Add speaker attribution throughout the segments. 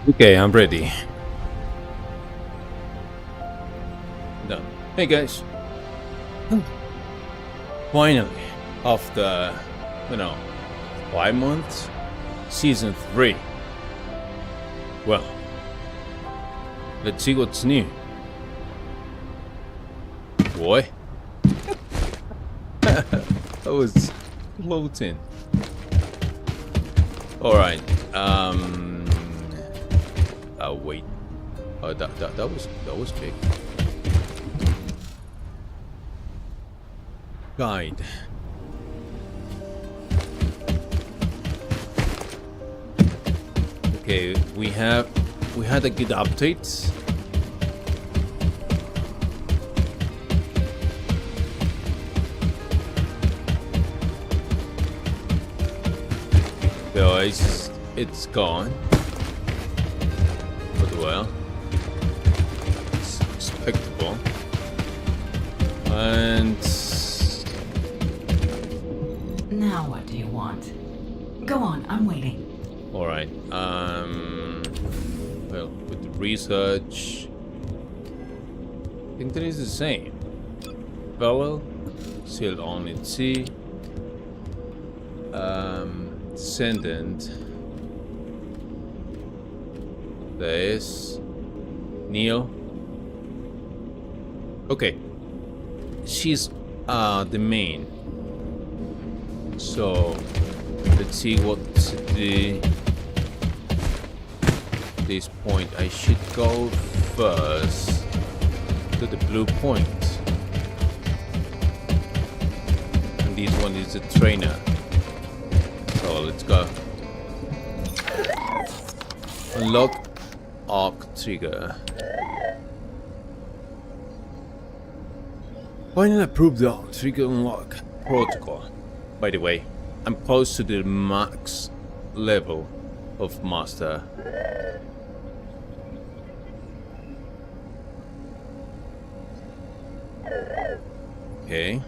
Speaker 1: Okay, I'm ready. Done. Hey guys. Finally, after, 5 months, season 3. Well, let's see what's new. Boy. I was floating. Alright, wait. Oh, that was big. Guide. Okay, we had a good update. So it's gone. Well, it's respectable. And
Speaker 2: now what do you want? Go on, I'm waiting.
Speaker 1: all right. Well, with the research, I think that is the same. Fellow, still on at sea. Descendant. There is Neil. Okay, she's the main. So let's see what's this point. I should go first to the blue point, and this one is the trainer. So let's go. Unlock arc trigger. Why didn't I prove the arc trigger unlock protocol? By the way, I'm close to the max level of master. Okay.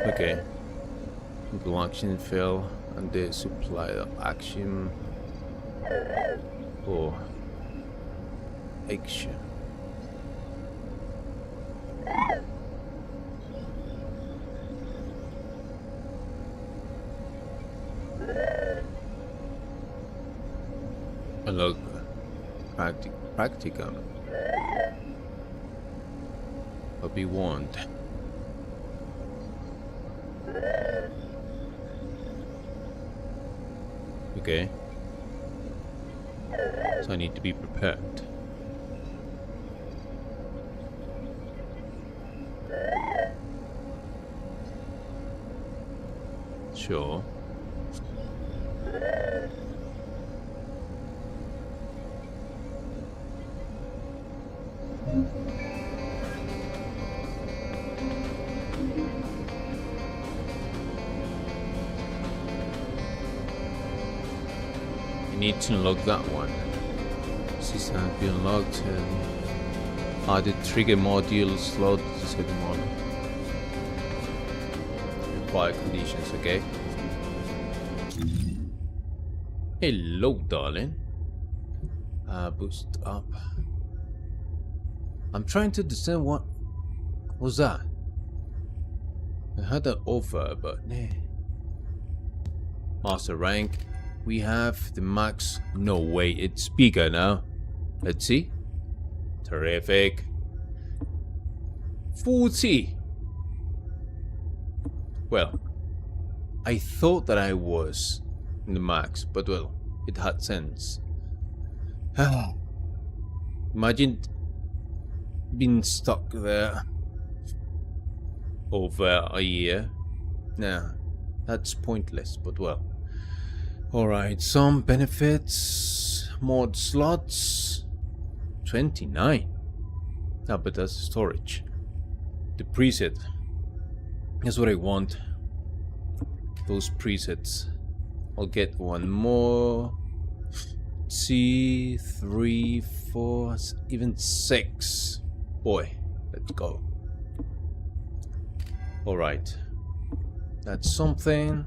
Speaker 1: Okay. The action fail. And the supply of action for action. Unlock practicum. What we want. Okay. So I need to be prepared. Sure. Need to unlock that one. System has been unlocked and added trigger module slot to set them on. Require conditions, okay? Hello, darling. Boost up. I'm trying to discern what was that. I had that offer, but nah. Master rank. We have the max. No way, it's bigger now. Let's see. Terrific. 40. Well, I thought that I was in the max, but well, it had sense. Imagine being stuck there over a year. Nah, that's pointless, but well. Alright, some benefits. Mod slots. 29. Ah, but that's storage. The preset. That's what I want. Those presets. I'll get one more. See, 3, 4, even 6. Boy, let's go. Alright. That's something.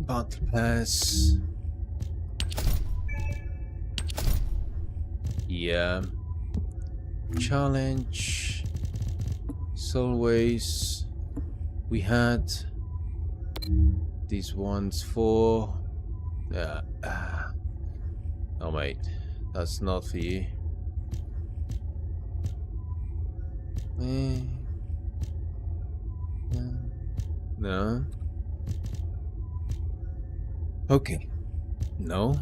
Speaker 1: Battle Pass. Yeah. Challenge. As always, we had these ones for. Oh mate, that's not for you. No. Okay. No.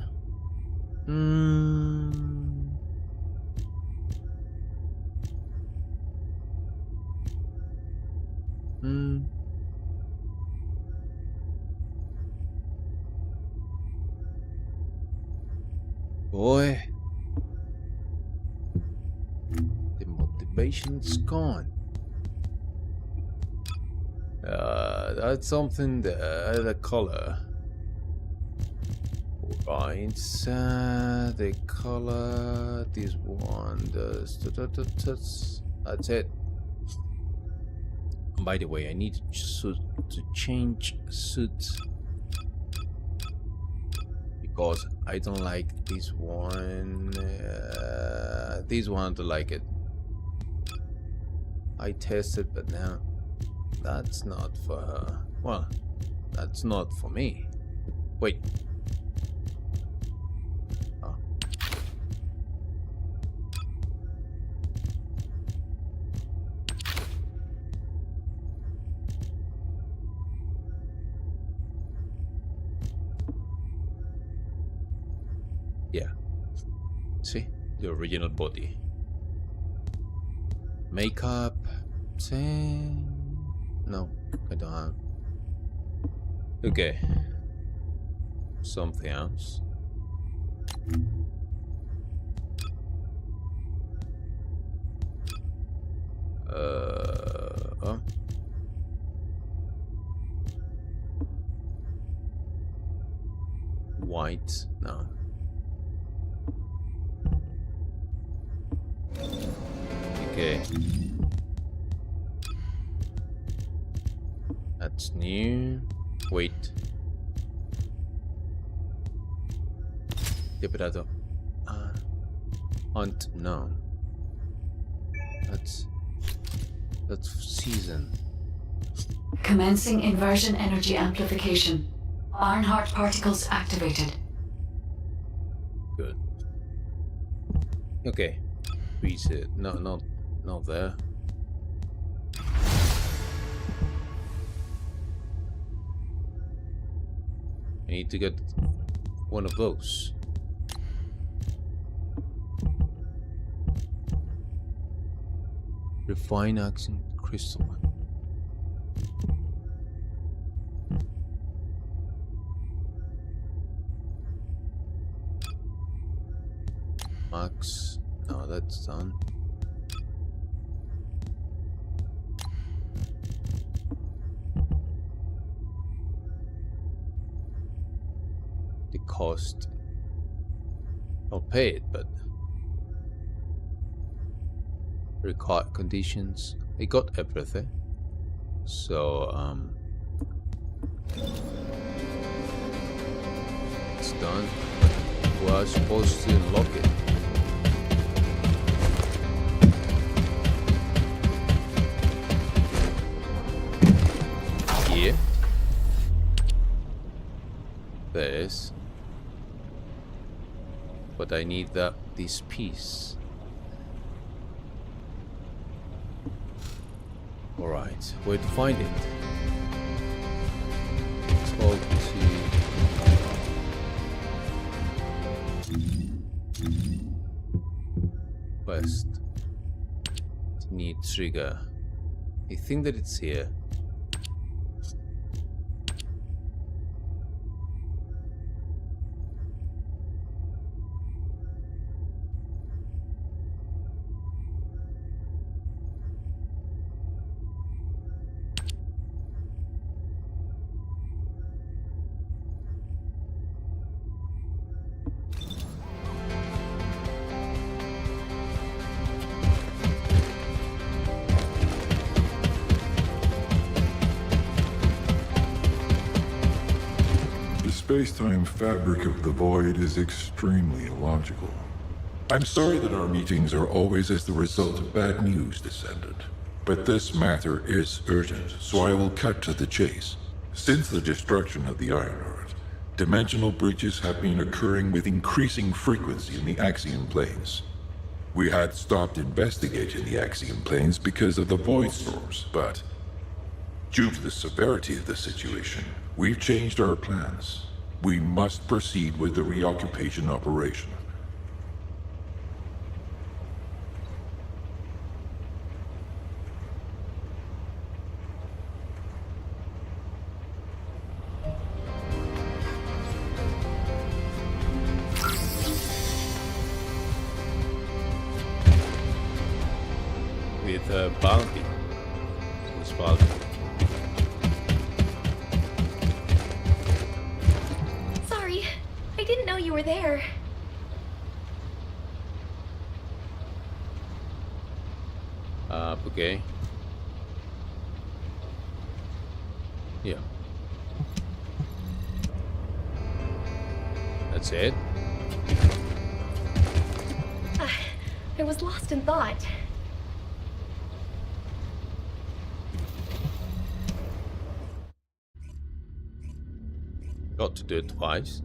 Speaker 1: Boy, the motivation's gone. That's something. The color. Right, the color. This one does. That's it. By the way, I need to change suits because I don't like this one. This one, I don't like it. I tested, but now that's not for her. Well, that's not for me. Wait. Oh. Yeah. See? The original body. Makeup. No, I don't have. Okay. Something else. Oh. White. No. Okay. That's new. Wait. Depurado. Hunt. No. That's season.
Speaker 2: Commencing inversion energy amplification. Ironheart particles activated.
Speaker 1: Good. Okay. Reset. No, not there. I need to get one of those. Refine accent crystal. Max. No, that's done. The cost. I'll pay it, but required conditions. I got everything. So it's done. We are supposed to unlock it. Here. There it is. But I need this piece. Alright, where to find it? Talk to West. Need trigger. I think that it's here.
Speaker 3: space-time fabric of the void is extremely illogical. I'm sorry that our meetings are always as the result of bad news, Descendant. But this matter is urgent, so I will cut to the chase. Since the destruction of the Iron Earth, dimensional breaches have been occurring with increasing frequency in the Axion planes. We had stopped investigating the Axion planes because of the void storms, but due to the severity of the situation, we've changed our plans. We must proceed with the reoccupation operation.
Speaker 1: With Balbi. Who's Balbi?
Speaker 4: Sorry, I didn't know you were there.
Speaker 1: Okay. Yeah. That's it?
Speaker 4: I was lost in thought.
Speaker 1: Got to do it twice.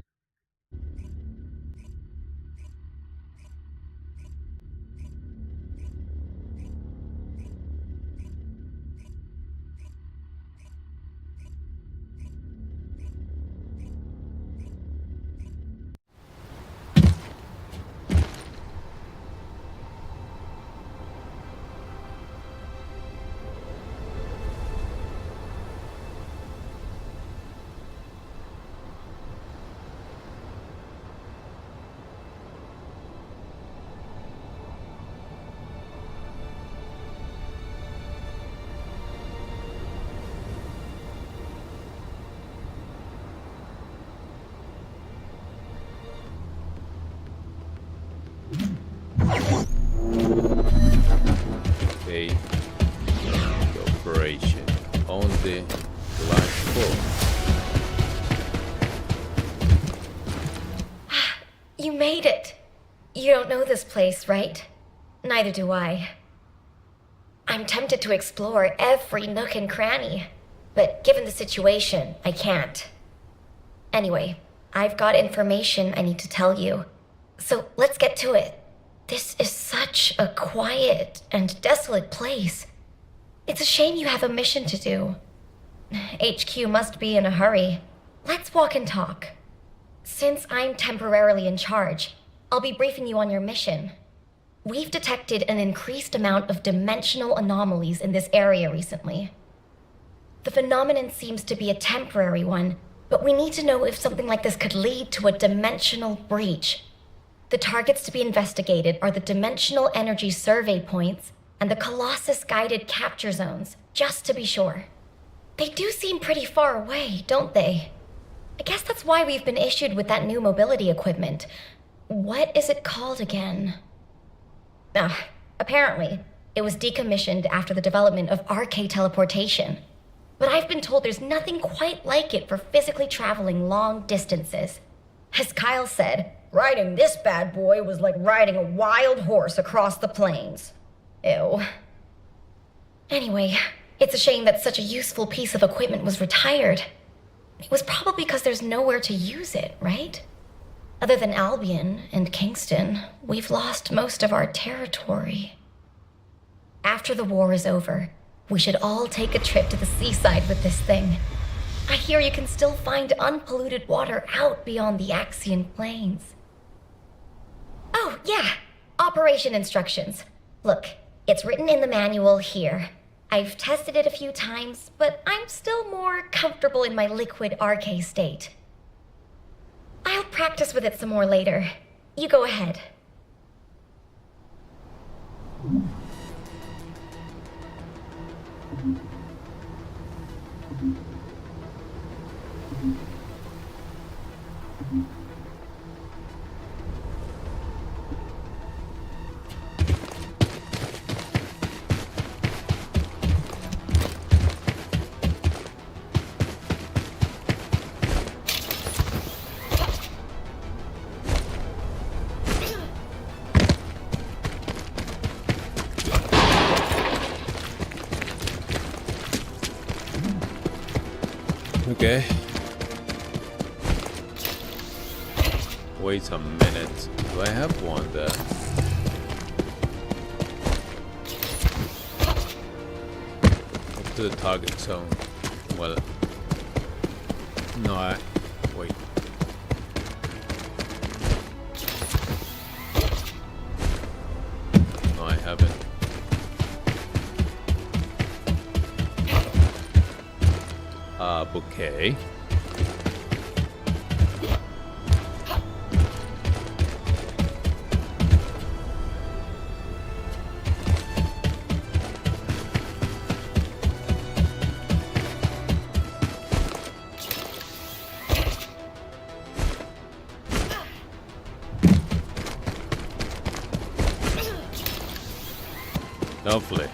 Speaker 1: Okay, the operation on the light floor.
Speaker 4: You made it. You don't know this place, right? Neither do I. I'm tempted to explore every nook and cranny, but given the situation, I can't. Anyway, I've got information I need to tell you, so let's get to it. This is such a quiet and desolate place. It's a shame you have a mission to do. HQ must be in a hurry. Let's walk and talk. Since I'm temporarily in charge, I'll be briefing you on your mission. We've detected an increased amount of dimensional anomalies in this area recently. The phenomenon seems to be a temporary one, but we need to know if something like this could lead to a dimensional breach. The targets to be investigated are the Dimensional Energy Survey Points and the Colossus Guided Capture Zones, just to be sure. They do seem pretty far away, don't they? I guess that's why we've been issued with that new mobility equipment. What is it called again? Apparently, it was decommissioned after the development of RK teleportation. But I've been told there's nothing quite like it for physically traveling long distances. As Kyle said, riding this bad boy was like riding a wild horse across the plains. Ew. Anyway, it's a shame that such a useful piece of equipment was retired. It was probably because there's nowhere to use it, right? Other than Albion and Kingston, we've lost most of our territory. After the war is over, we should all take a trip to the seaside with this thing. I hear you can still find unpolluted water out beyond the Axion plains. Oh, yeah, operation instructions. Look, it's written in the manual here. I've tested it a few times, but I'm still more comfortable in my liquid RK state. I'll practice with it some more later. You go ahead.
Speaker 1: Okay. Wait a minute. Do I have one there? Up to the target zone. Well, no, wait. No, I haven't. Okay. Lovely.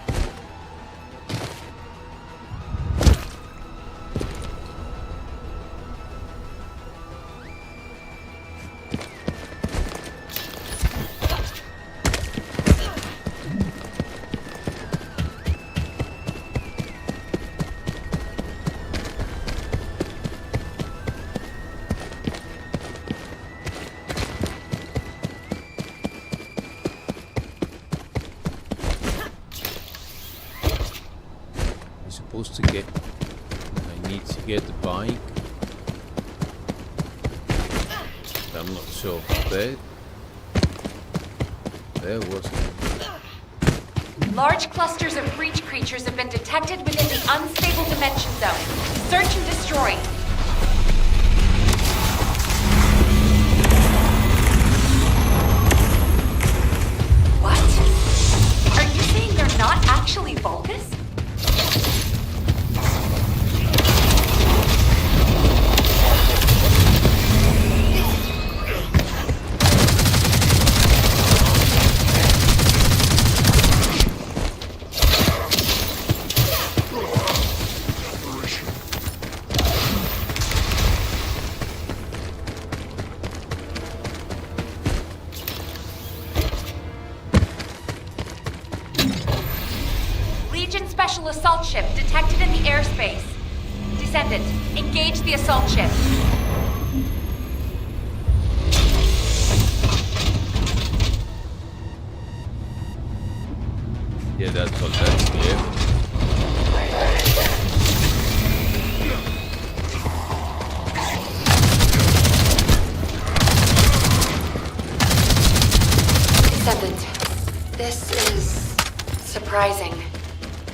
Speaker 1: Supposed to get. I need to get the bike. I'm not sure. There wasn't.
Speaker 5: Large clusters of breach creatures have been detected within the unstable dimension zone. Search and destroy. What? Are you saying they're not actually Vulgus? Special assault ship detected in the airspace. Descendant, engage the assault ship.
Speaker 1: Yeah, that's what that's clear.
Speaker 5: Descendant, this is surprising.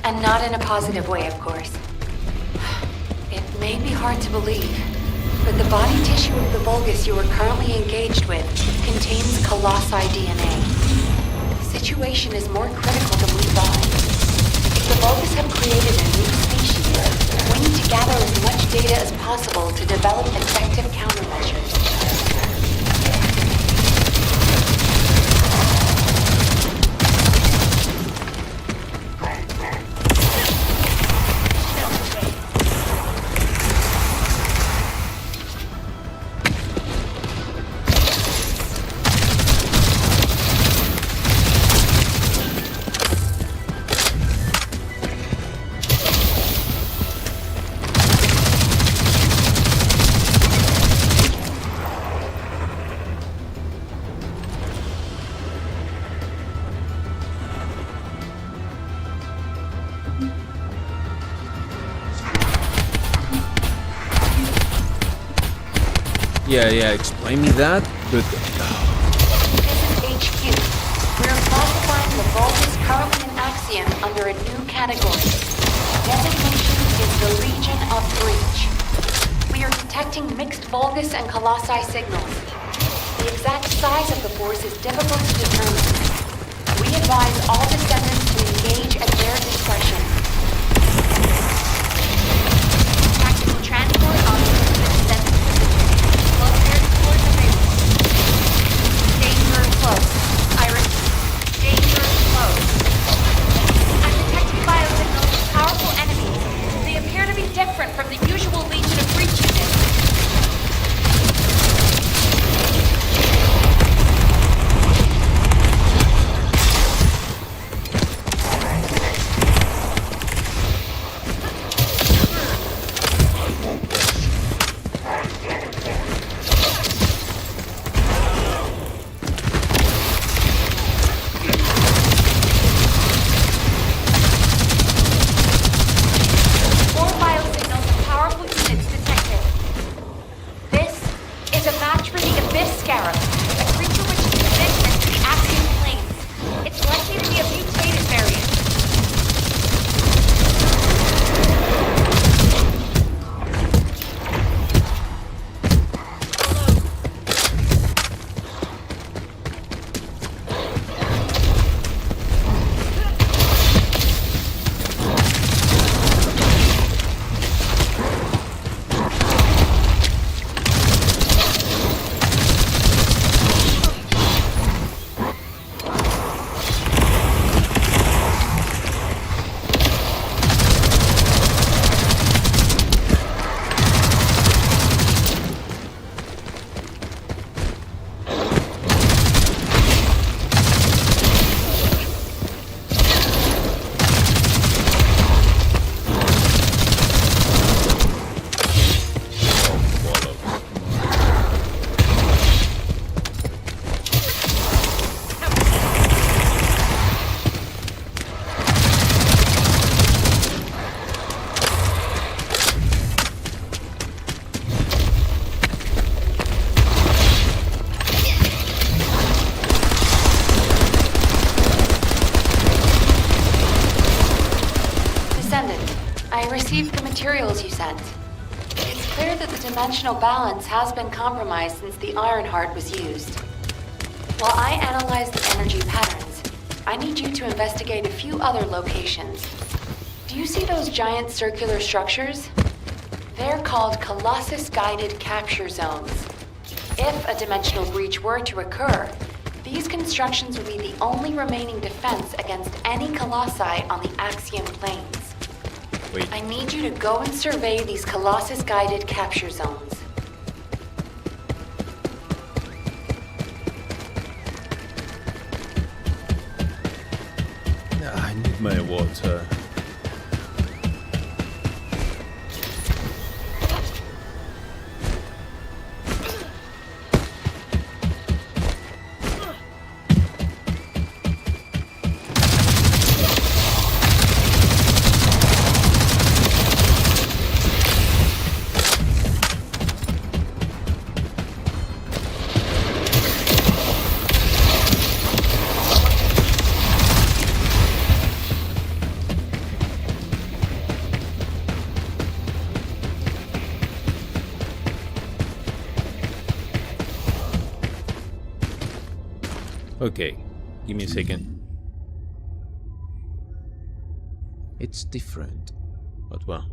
Speaker 5: And not in a positive way, of course. It may be hard to believe, but the body tissue of the Vulgus you are currently engaged with contains colossi DNA. The situation is more critical than we thought. If the Vulgus have created a new species, we need to gather as much data as possible to develop effective countermeasures.
Speaker 1: Yeah, explain me that, but...
Speaker 5: This is HQ. We're classifying the Vulgus currently in Axiom under a new category. Designation is the Legion of Breach. We are detecting mixed Vulgus and Colossi signals. The exact size of the force is difficult to determine. We advise all descendants to engage at their discretion. Tactical transport on the descendant position. Closer toward the base. Danger close. Iris. Danger close. I'm detecting biosignals of powerful enemies. They appear to be different from the usual Legion of Breach units.
Speaker 4: scarab, a creature which is indigenous to the Axiom planes. It's likely to be a mutated variant.
Speaker 5: I received the materials you sent. It's clear that the dimensional balance has been compromised since the Ironheart was used. While I analyze the energy patterns, I need you to investigate a few other locations. Do you see those giant circular structures? They're called Colossus-guided capture zones. If a dimensional breach were to occur, these constructions would be the only remaining defense against any Colossi on the Axiom planes.
Speaker 1: Wait.
Speaker 5: I need you to go and survey these Colossus-guided capture zones.
Speaker 1: I need my water. Okay, give me a second. It's different, but well.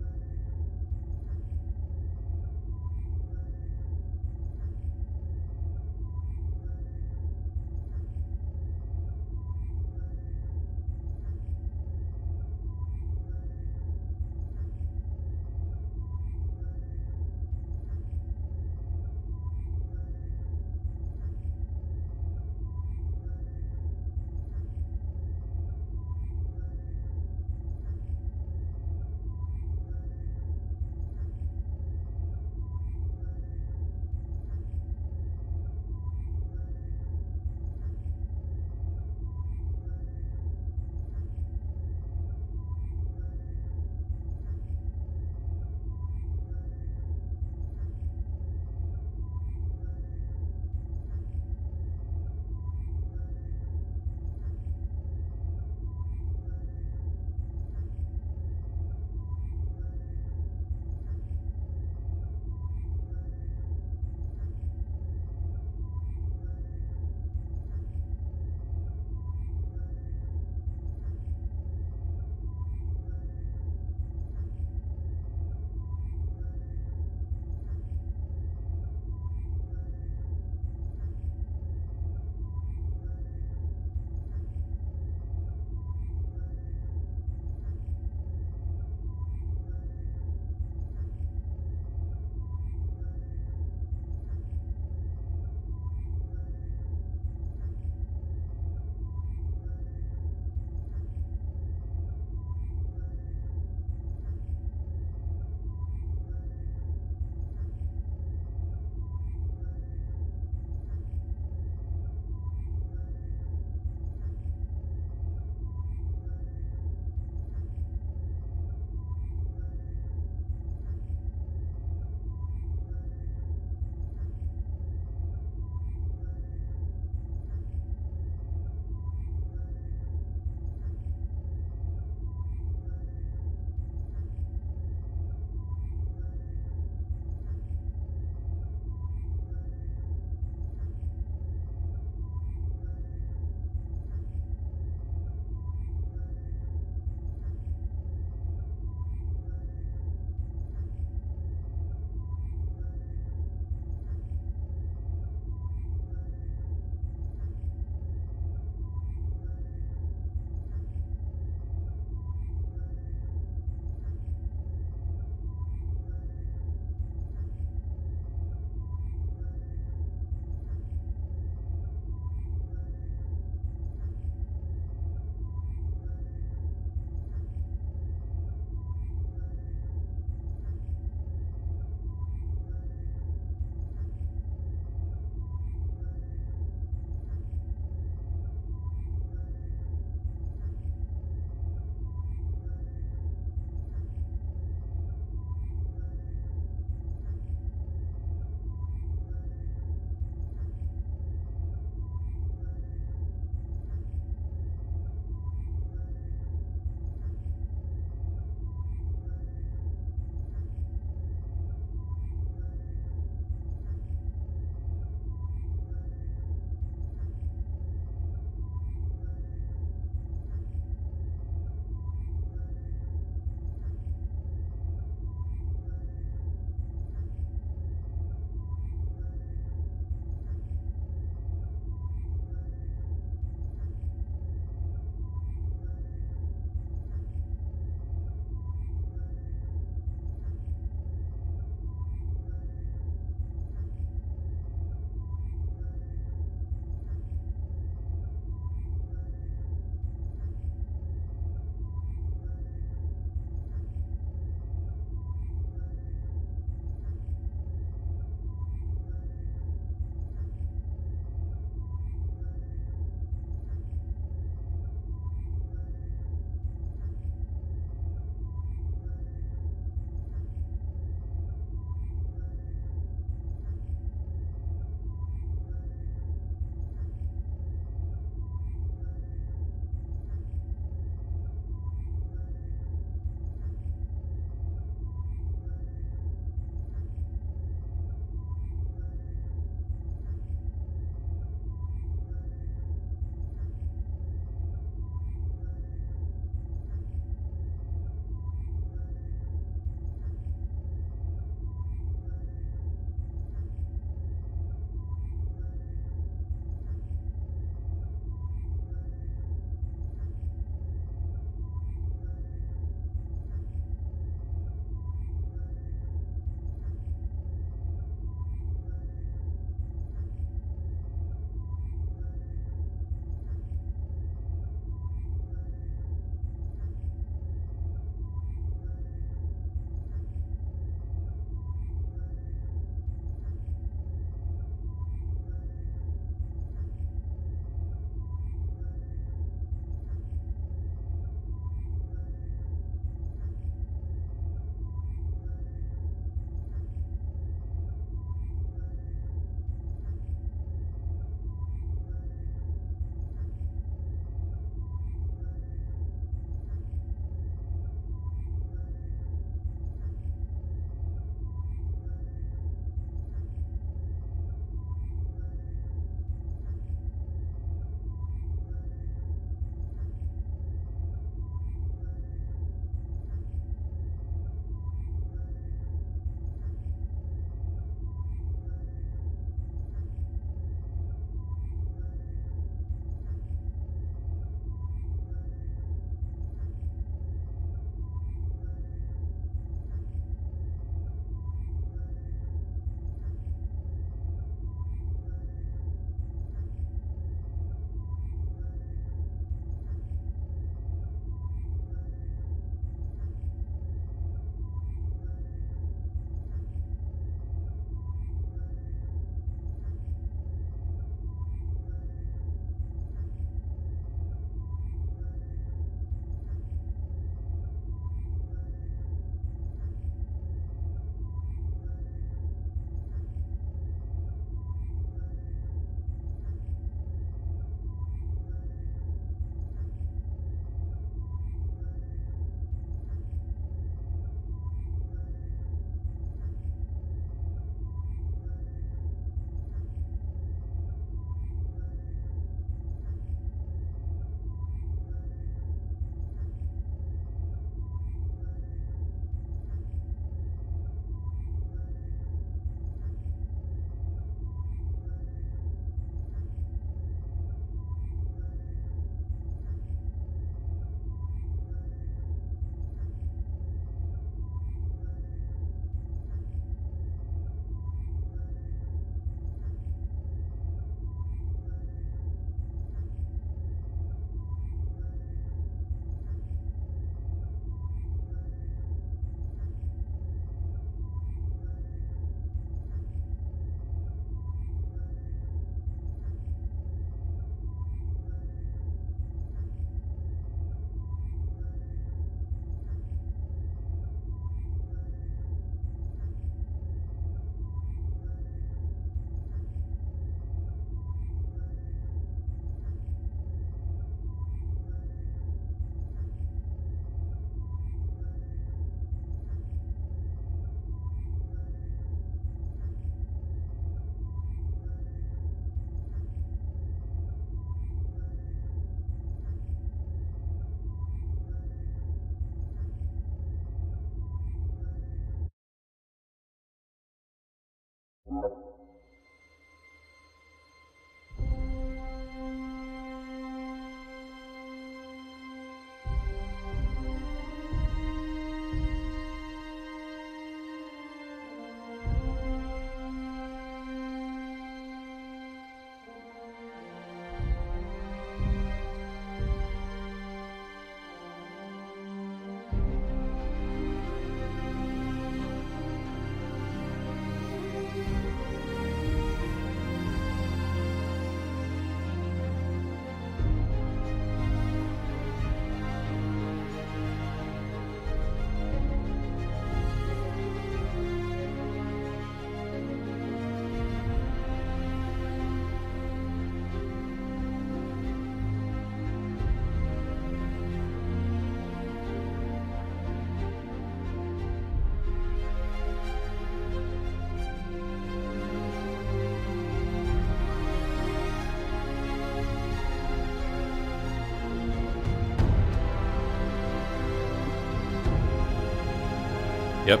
Speaker 1: Yep.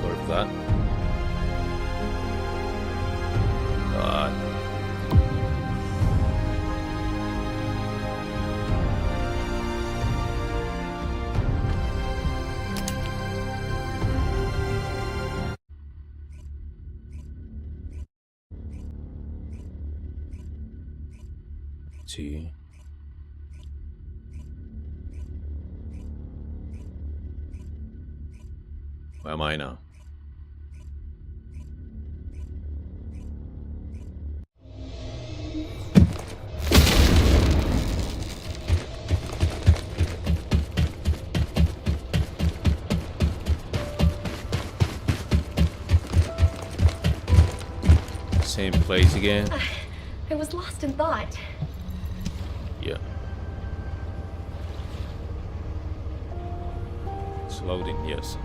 Speaker 1: Worth that. God. See. Where am I now? Same place again?
Speaker 4: I was lost in thought.
Speaker 1: Yeah. It's loading, yes.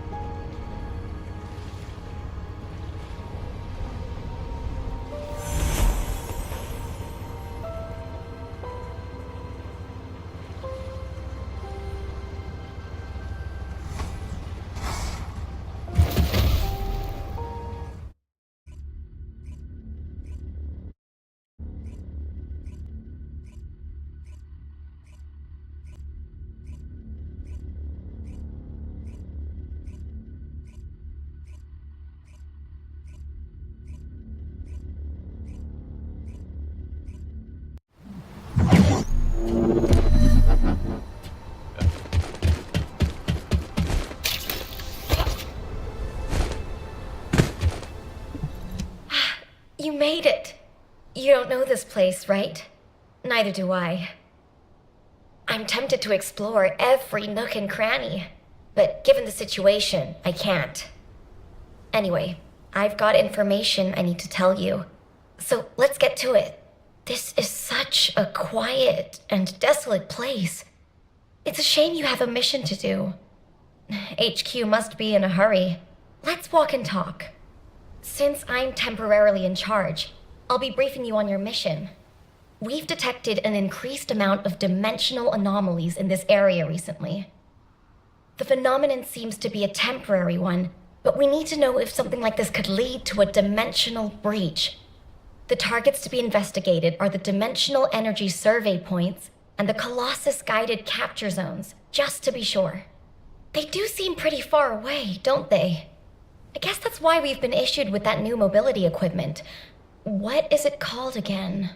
Speaker 4: You made it. You don't know this place, right? Neither do I. I'm tempted to explore every nook and cranny, but given the situation, I can't. Anyway, I've got information I need to tell you. So let's get to it. This is such a quiet and desolate place. It's a shame you have a mission to do. HQ must be in a hurry. Let's walk and talk. Since I'm temporarily in charge, I'll be briefing you on your mission. We've detected an increased amount of dimensional anomalies in this area recently. The phenomenon seems to be a temporary one, but we need to know if something like this could lead to a dimensional breach. The targets to be investigated are the dimensional energy survey points and the Colossus-guided capture zones, just to be sure. They do seem pretty far away, don't they? I guess that's why we've been issued with that new mobility equipment. What is it called again?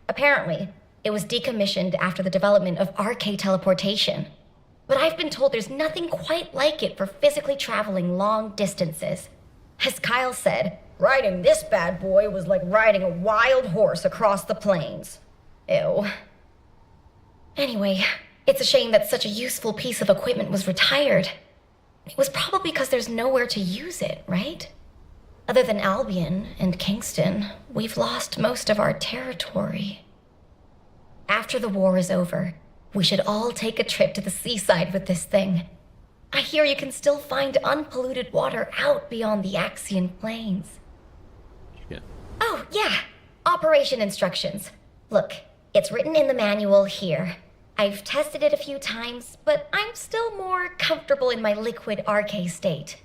Speaker 4: Apparently, it was decommissioned after the development of RK teleportation. But I've been told there's nothing quite like it for physically traveling long distances. As Kyle said, riding this bad boy was like riding a wild horse across the plains. Ew. Anyway, it's a shame that such a useful piece of equipment was retired. It was probably because there's nowhere to use it, right? Other than Albion and Kingston, we've lost most of our territory. After the war is over, we should all take a trip to the seaside with this thing. I hear you can still find unpolluted water out beyond the Axian Plains.
Speaker 1: Yeah.
Speaker 4: Oh, yeah. Operation instructions. Look, it's written in the manual here. I've tested it a few times, but I'm still more comfortable in my liquid RK state.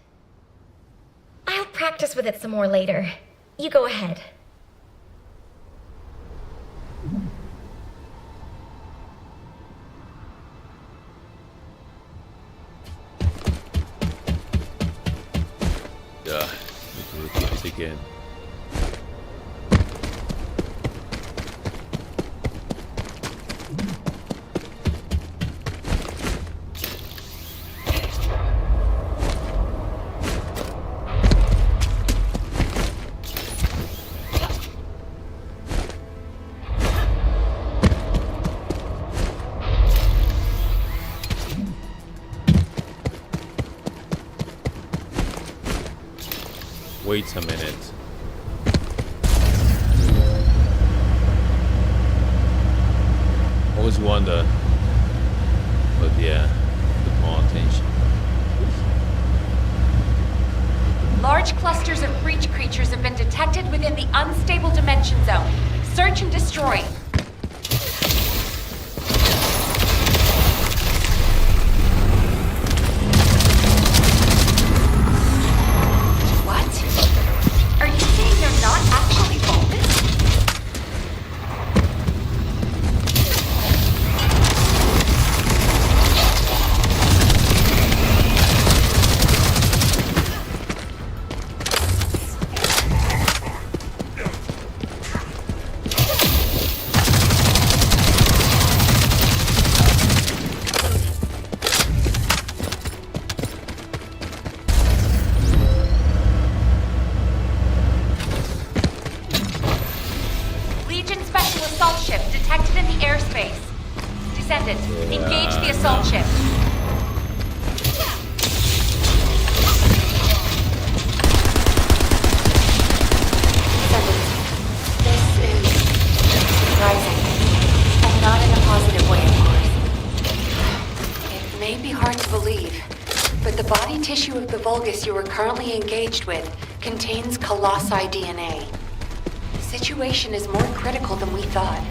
Speaker 4: I'll practice with it some more later. You go ahead.
Speaker 1: Yeah, need to repeat this again. Wait a minute. Always wonder, but yeah, put more attention.
Speaker 5: Large clusters of breach creatures have been detected within the unstable dimension zone. Search and destroy. What? Are you saying they're not actually Vulcans? Legion Special Assault Ship detected in the airspace. Descendant, engage the assault ship. Descendant, this is surprising. And not in a positive way, of course. It may be hard to believe, but the body tissue of the Vulgus you are currently engaged with contains colossi DNA. The situation is more critical than we thought.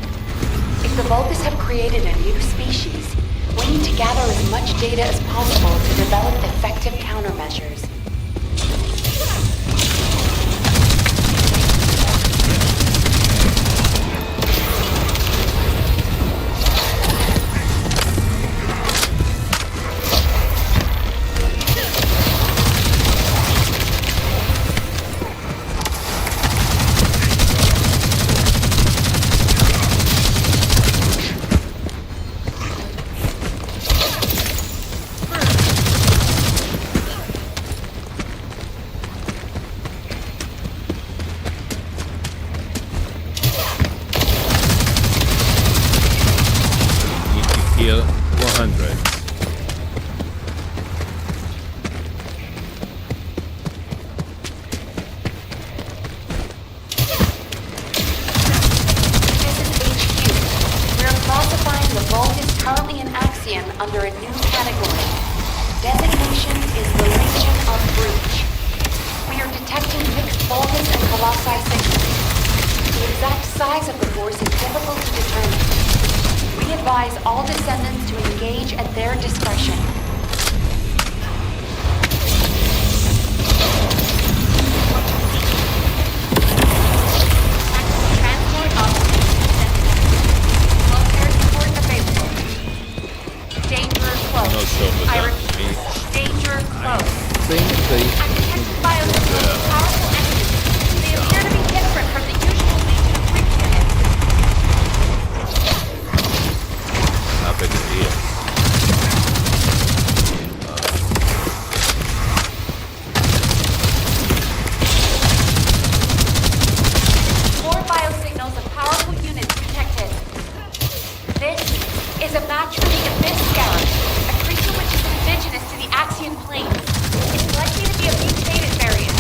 Speaker 5: If the Vulgus have created a new species, we need to gather as much data as possible to develop effective countermeasures.
Speaker 1: Kill 100.
Speaker 5: This is HQ. We're classifying the Vulgus currently in Axion under a new category. Designation is the Legion of Breach. We are detecting mixed Vulgus and Colossi signals. The exact size of the force is difficult to determine. We advise all descendants to engage at their discretion. Transport operations. Close air support available. Danger close.
Speaker 1: Not sure, but
Speaker 5: I
Speaker 1: that
Speaker 5: repeat.
Speaker 1: means
Speaker 5: Danger close.
Speaker 1: think they
Speaker 5: I'm detecting biosignals of powerful entities. They appear to be different from the usual Legion of Breach units.
Speaker 1: happen here.
Speaker 5: More biosignals of powerful units detected. This is a match for the Abyss Scarab, a creature which is indigenous to the Axian plains. It's likely to be a mutated variant.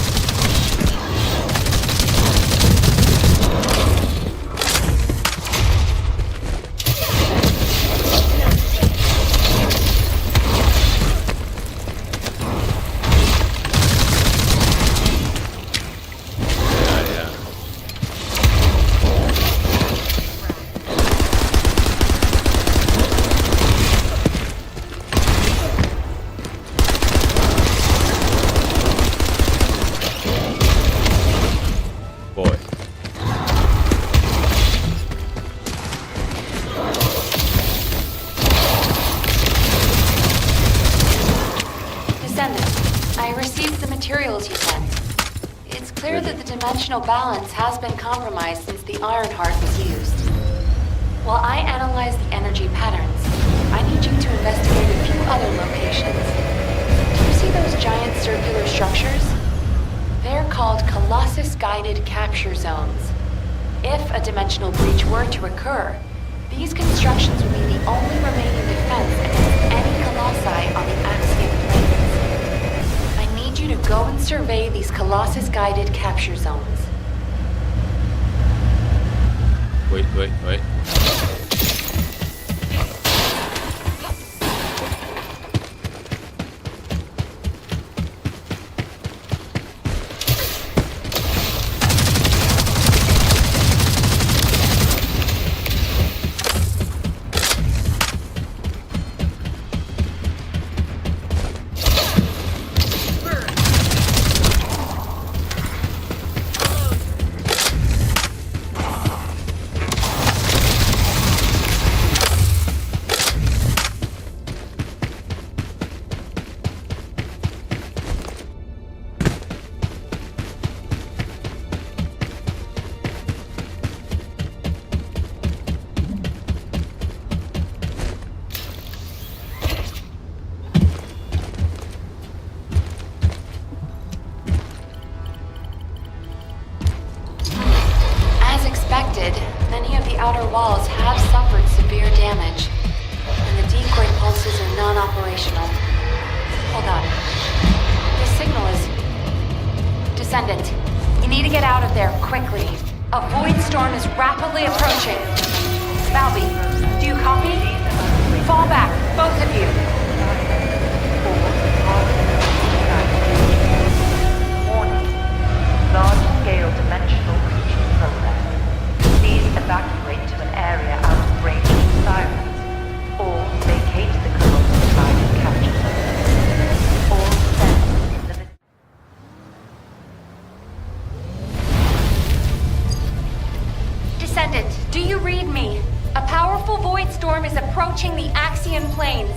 Speaker 5: materials you sent. It's clear that the dimensional balance has been compromised since the Ironheart was used. While I analyze the energy patterns, I need you to investigate a few other locations. Do you see those giant circular structures? They're called Colossus-guided capture zones. If a dimensional breach were to occur, these constructions would be the only remaining defense against any colossi on the Axiom plains. I need you to go and survey these Colossus-guided capture zones.
Speaker 1: Wait.
Speaker 5: Many of the outer walls have suffered severe damage, and the decoy pulses are non-operational. Hold on. This signal is... Descendant, you need to get out of there quickly. A void storm is rapidly approaching. Balby, do you copy? Fall back, both of you.
Speaker 6: Warning. Large-scale dimensional breach in progress. Please evacuate to an area out of range of the sirens, or vacate the Colossus-guided capture zone. All send in the...
Speaker 5: Descendant, do you read me? A powerful void storm is approaching the Axion plains.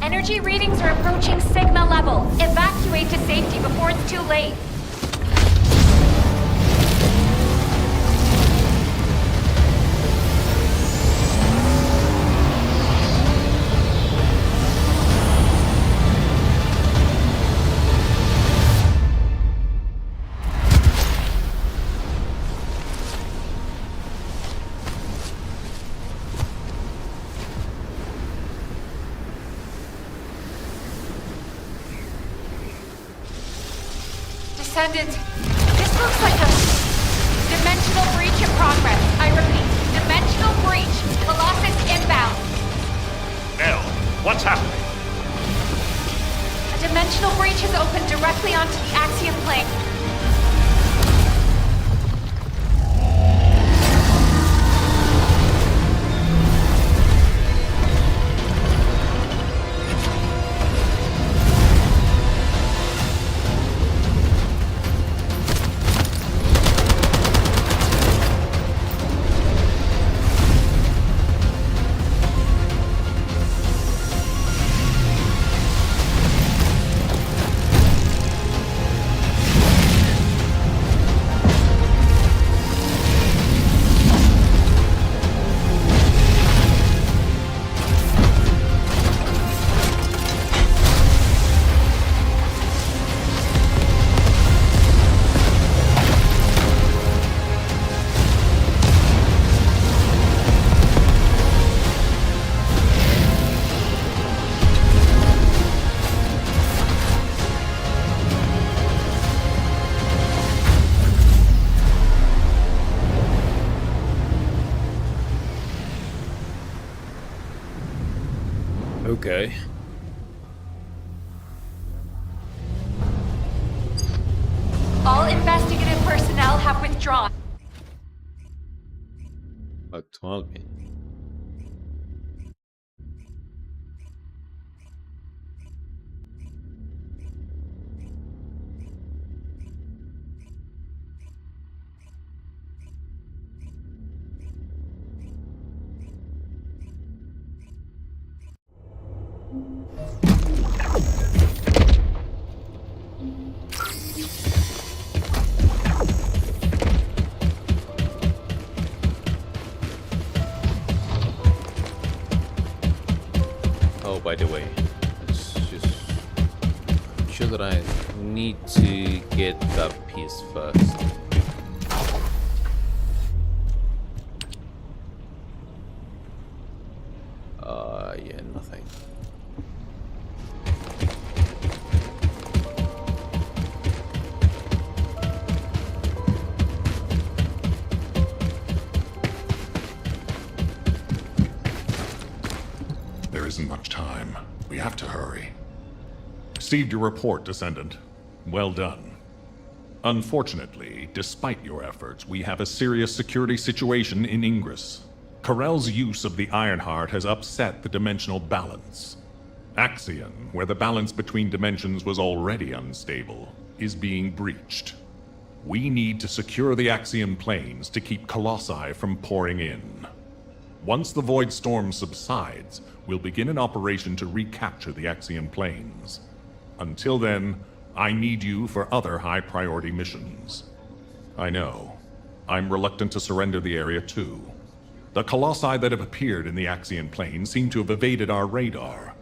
Speaker 5: Energy readings are approaching Sigma level. Evacuate to safety before it's too late. Descendant, this looks like a dimensional breach in progress. I repeat, dimensional breach. Colossus inbound.
Speaker 7: Elle, what's happening?
Speaker 5: A dimensional breach has opened directly onto the Axiom plane.
Speaker 1: Okay.
Speaker 5: All investigative personnel have withdrawn.
Speaker 1: Actually. Oh, by the way, it's just I'm sure that I need to get that piece first. Yeah, nothing.
Speaker 8: There isn't much time. We have to hurry. Received your report, Descendant. Well done. Unfortunately, despite your efforts, we have a serious security situation in Ingress. Corell's use of the Ironheart has upset the dimensional balance. Axion, where the balance between dimensions was already unstable, is being breached. We need to secure the Axion planes to keep Colossi from pouring in. Once the Void Storm subsides, we'll begin an operation to recapture the Axion planes. Until then, I need you for other high-priority missions. I know. I'm reluctant to surrender the area too. The Colossi that have appeared in the Axion plane seem to have evaded our radar.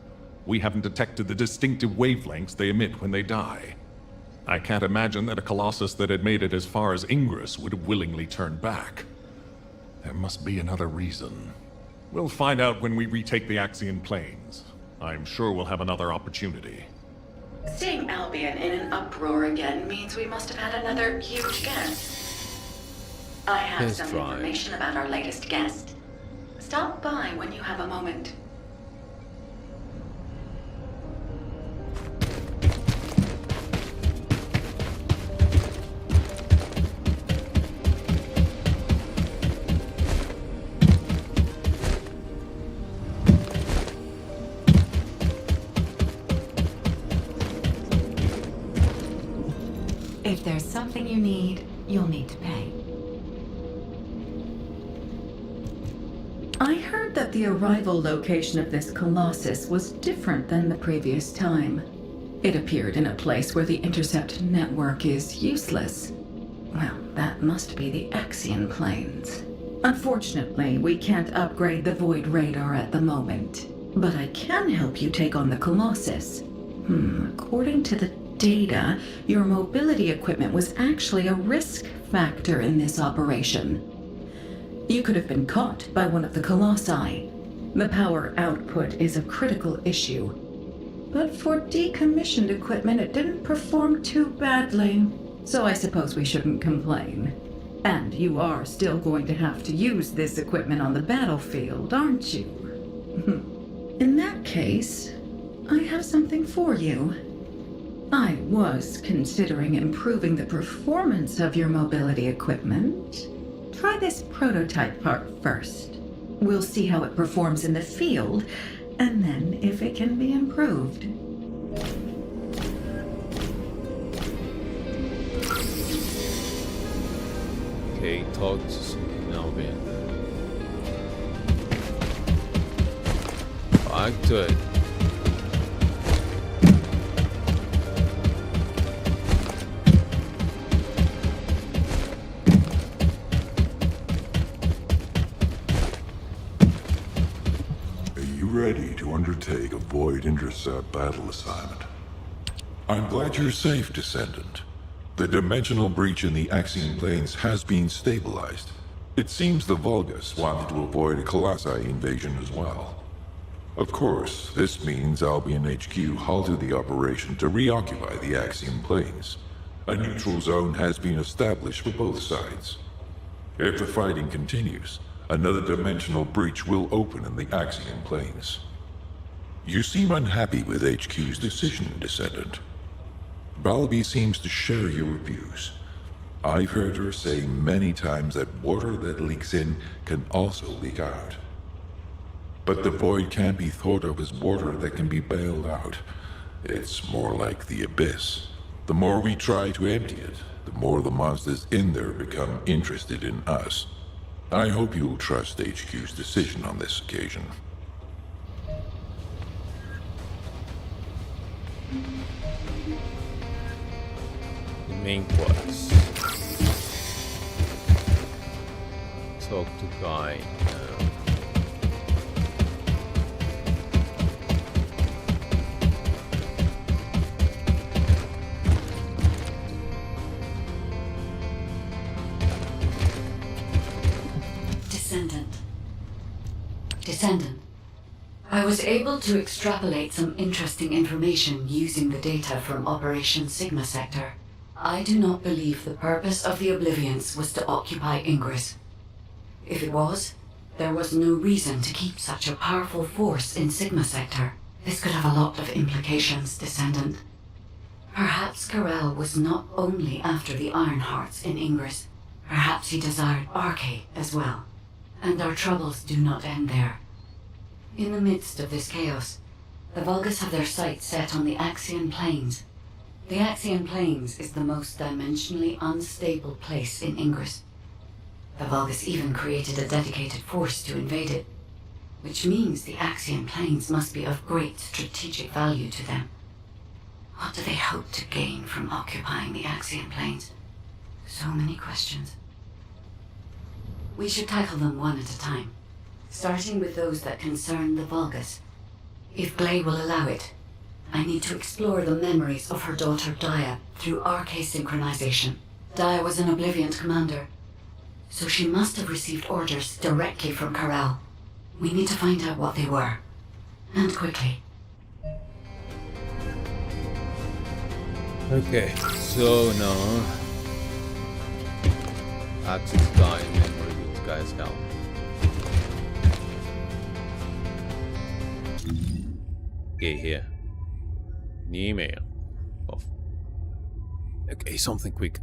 Speaker 8: We haven't detected the distinctive wavelengths they emit when they die. I can't imagine that a Colossus that had made it as far as Ingress would have willingly turned back. There must be another reason. We'll find out when we retake the Axion planes. I'm sure we'll have another opportunity.
Speaker 2: Seeing Albion in an uproar again means we must have had another huge guest. I have
Speaker 1: Let's
Speaker 2: some
Speaker 1: try.
Speaker 2: information about our latest guest. Stop by when you have a moment. If there's something you need, you'll need to pay. I heard that the arrival location of this Colossus was different than the previous time. It appeared in a place where the intercept network is useless. Well, that must be the Axion planes. Unfortunately, we can't upgrade the Void Radar at the moment. But I can help you take on the Colossus. According to the data, your mobility equipment was actually a risk factor in this operation. You could have been caught by one of the Colossi. The power output is a critical issue. But for decommissioned equipment, it didn't perform too badly. So I suppose we shouldn't complain. And you are still going to have to use this equipment on the battlefield, aren't you? In that case, I have something for you. I was considering improving the performance of your mobility equipment. Try this prototype part first. We'll see how it performs in the field, and then if it can be improved.
Speaker 1: Okay, talk to Albion. Back to it.
Speaker 3: Ready to undertake a Void Intercept battle assignment. I'm glad you're safe, Descendant. The dimensional breach in the Axion planes has been stabilized. It seems the Vulgus wanted to avoid a Colossi invasion as well. Of course, this means Albion HQ halted the operation to reoccupy the Axion planes. A neutral zone has been established for both sides. If the fighting continues, another dimensional breach will open in the Axion planes. You seem unhappy with HQ's decision, Descendant. Balby seems to share your views. I've heard her say many times that water that leaks in can also leak out. But the void can't be thought of as water that can be bailed out. It's more like the abyss. The more we try to empty it, the more the monsters in there become interested in us. I hope you'll trust HQ's decision on this occasion.
Speaker 1: Main quest. Talk to guy.
Speaker 5: Descendant. I was able to extrapolate some interesting information using the data from Operation Sigma Sector. I do not believe the purpose of the Oblivions was to occupy Ingress. If it was, there was no reason to keep such a powerful force in Sigma Sector. This could have a lot of implications, Descendant. Perhaps Karel was not only after the Iron Hearts in Ingress. Perhaps he desired Arche as well. And our troubles do not end there. In the midst of this chaos, the Vulgus have their sights set on the Axian Plains. The Axian Plains is the most dimensionally unstable place in Ingress. The Vulgus even created a dedicated force to invade it, which means the Axian Plains must be of great strategic value to them. What do they hope to gain from occupying the Axian Plains? So many questions. We should tackle them one at a time, starting with those that concern the Vulgus. If Gley will allow it, I need to explore the memories of her daughter Dia through Arche synchronization. Dia was an Oblivion commander, so she must have received orders directly from Karel. We need to find out what they were, and quickly.
Speaker 1: Okay, so now access guy memory with guy's help. Okay, here. New email. Off. Okay, something quick.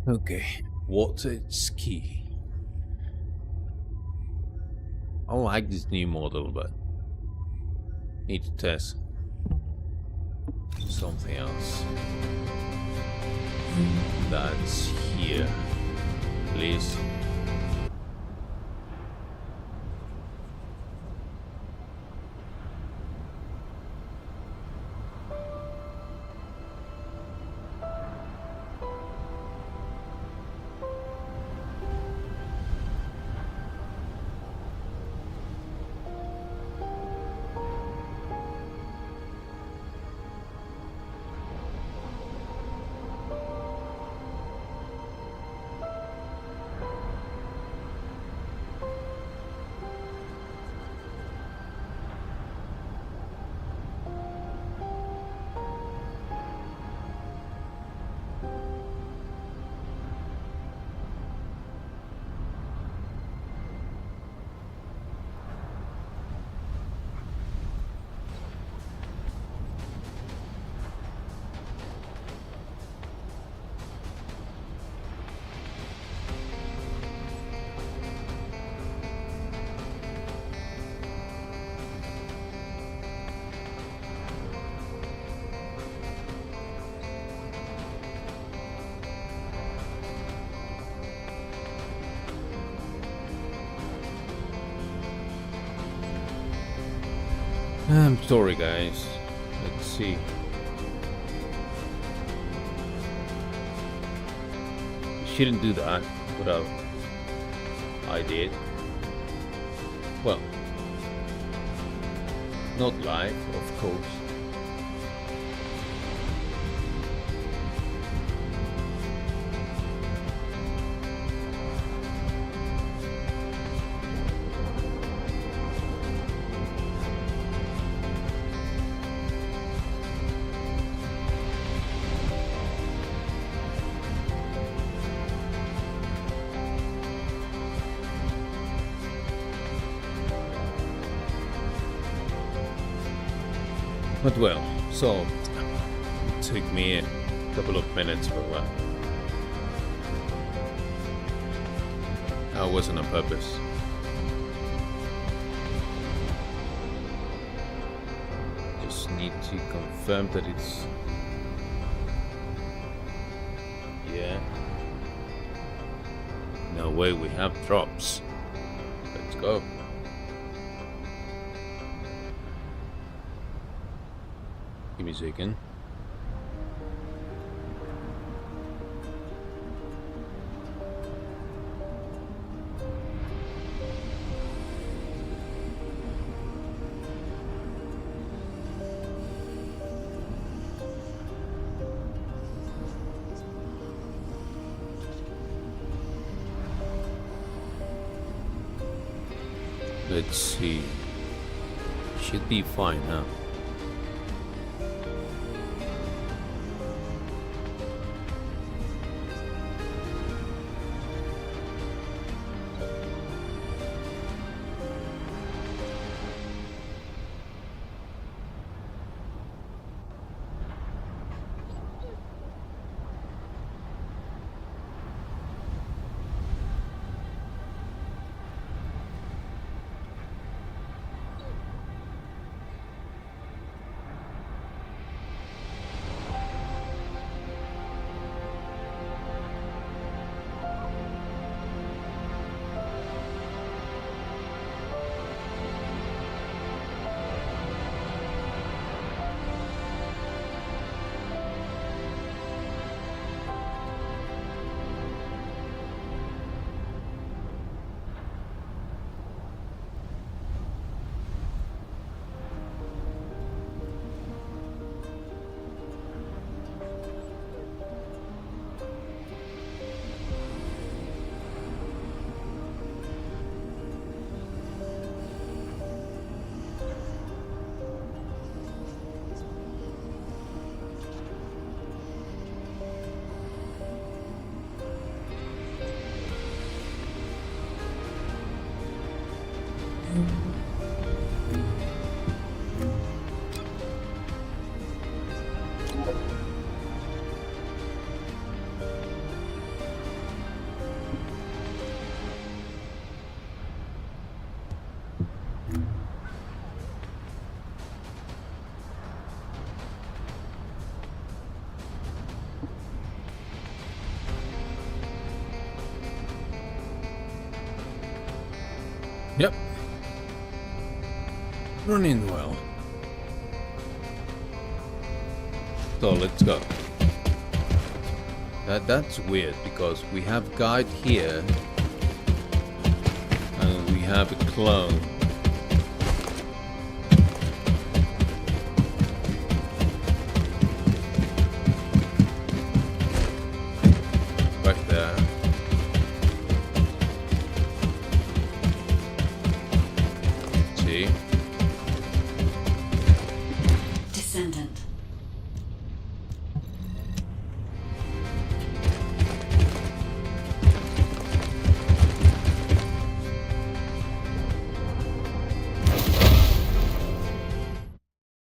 Speaker 1: Okay, what's its key? I like this new model, but need to test something else. That's here, please. I'm sorry, guys. Let's see. Shouldn't do that, but I did. Well, not live, of course. But well, so it took me a couple of minutes, but well, that wasn't on purpose. Just need to confirm that it's, yeah. No way, we have drops. Let's go. Give me a second. Let's see. Should be fine now. Yep. Running well. So let's go. That's weird because we have guide here and we have a clone. Right there. See?
Speaker 5: Descendant.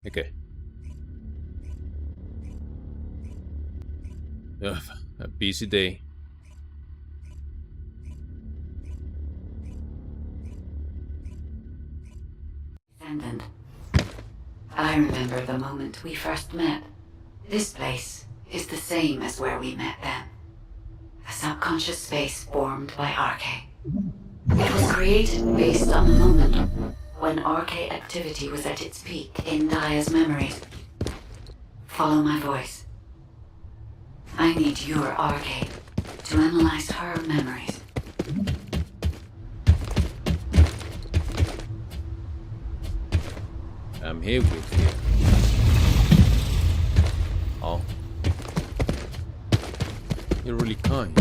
Speaker 1: Okay. Ugh, a busy day.
Speaker 5: Descendant. I remember the moment we first met. This place is the same as where we met then. A subconscious space formed by Arche. It was created based on the moment, when RK activity was at its peak in Daya's memories. Follow my voice. I need your RK to analyze her memories.
Speaker 1: I'm here with you. Oh. You're really kind.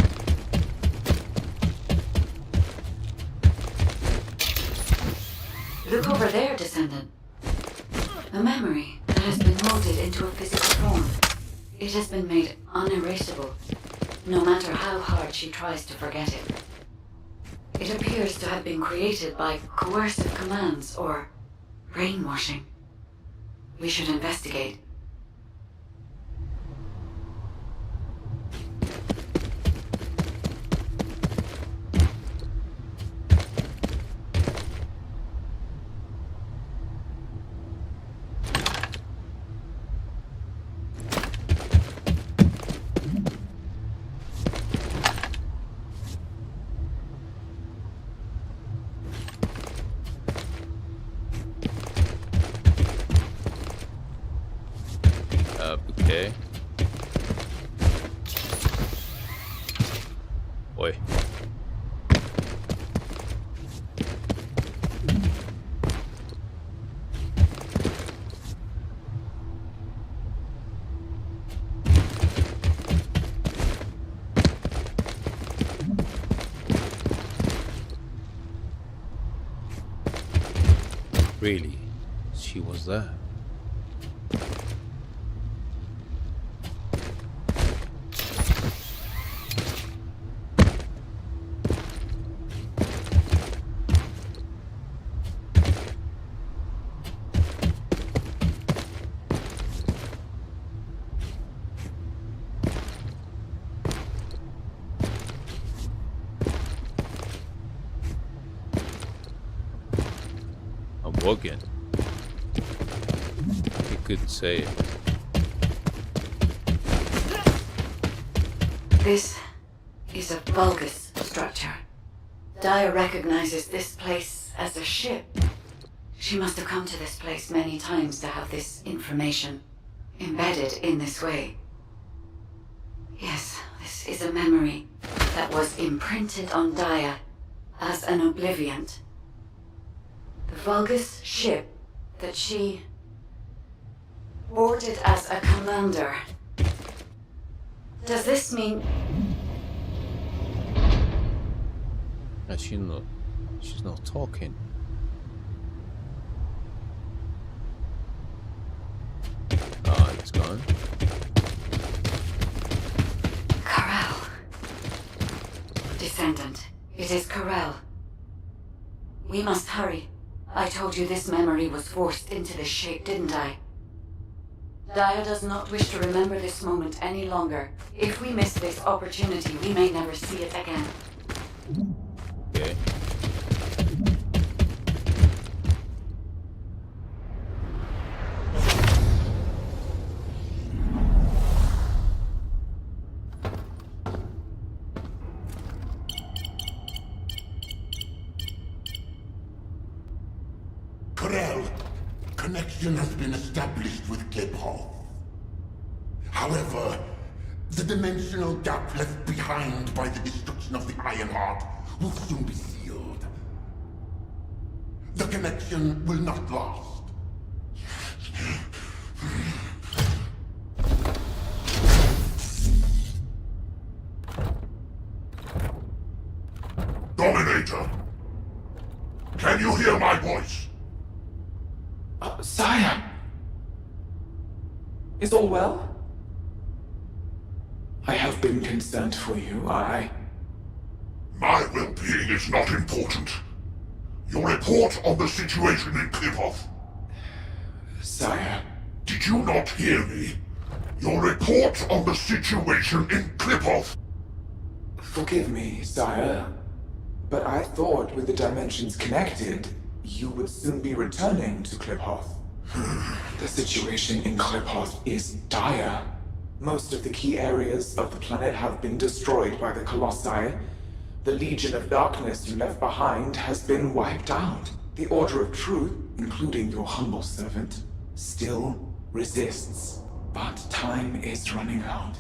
Speaker 5: Look over there, Descendant. A memory that has been molded into a physical form. It has been made unerasable, no matter how hard she tries to forget it. It appears to have been created by coercive commands or brainwashing. We should investigate.
Speaker 1: Okay. Oi. Really? She was there? Woken. You could say it.
Speaker 5: This is a Vulgus structure. Daya recognizes this place as a ship. She must have come to this place many times to have this information embedded in this way. Yes, this is a memory that was imprinted on Daya as an obliviant. The Vulgus ship that she boarded as a commander. Does this mean...
Speaker 1: She's not talking. Ah, it's gone.
Speaker 5: Corral. Descendant, it is Corral. We must hurry. I told you this memory was forced into this shape, didn't I? Daya does not wish to remember this moment any longer. If we miss this opportunity, we may never see it again.
Speaker 1: Okay.
Speaker 9: Corel, connection has been established with Cliphoff. However, the dimensional gap left behind by the destruction of the Ironheart will soon be sealed. The connection will not last. Dominator, can you hear my voice?
Speaker 10: Sire! Is all well? I have been concerned for you,
Speaker 9: My well-being is not important. Your report on the situation in Cliphoff.
Speaker 10: Sire.
Speaker 9: Did you not hear me? Your report on the situation in Cliphoff.
Speaker 10: Forgive me, sire. But I thought with the dimensions connected, you would soon be returning to Cliphoff. The situation in Cliphoff is dire. Most of the key areas of the planet have been destroyed by the Colossi. The Legion of Darkness you left behind has been wiped out. The Order of Truth, including your humble servant, still resists. But time is running out.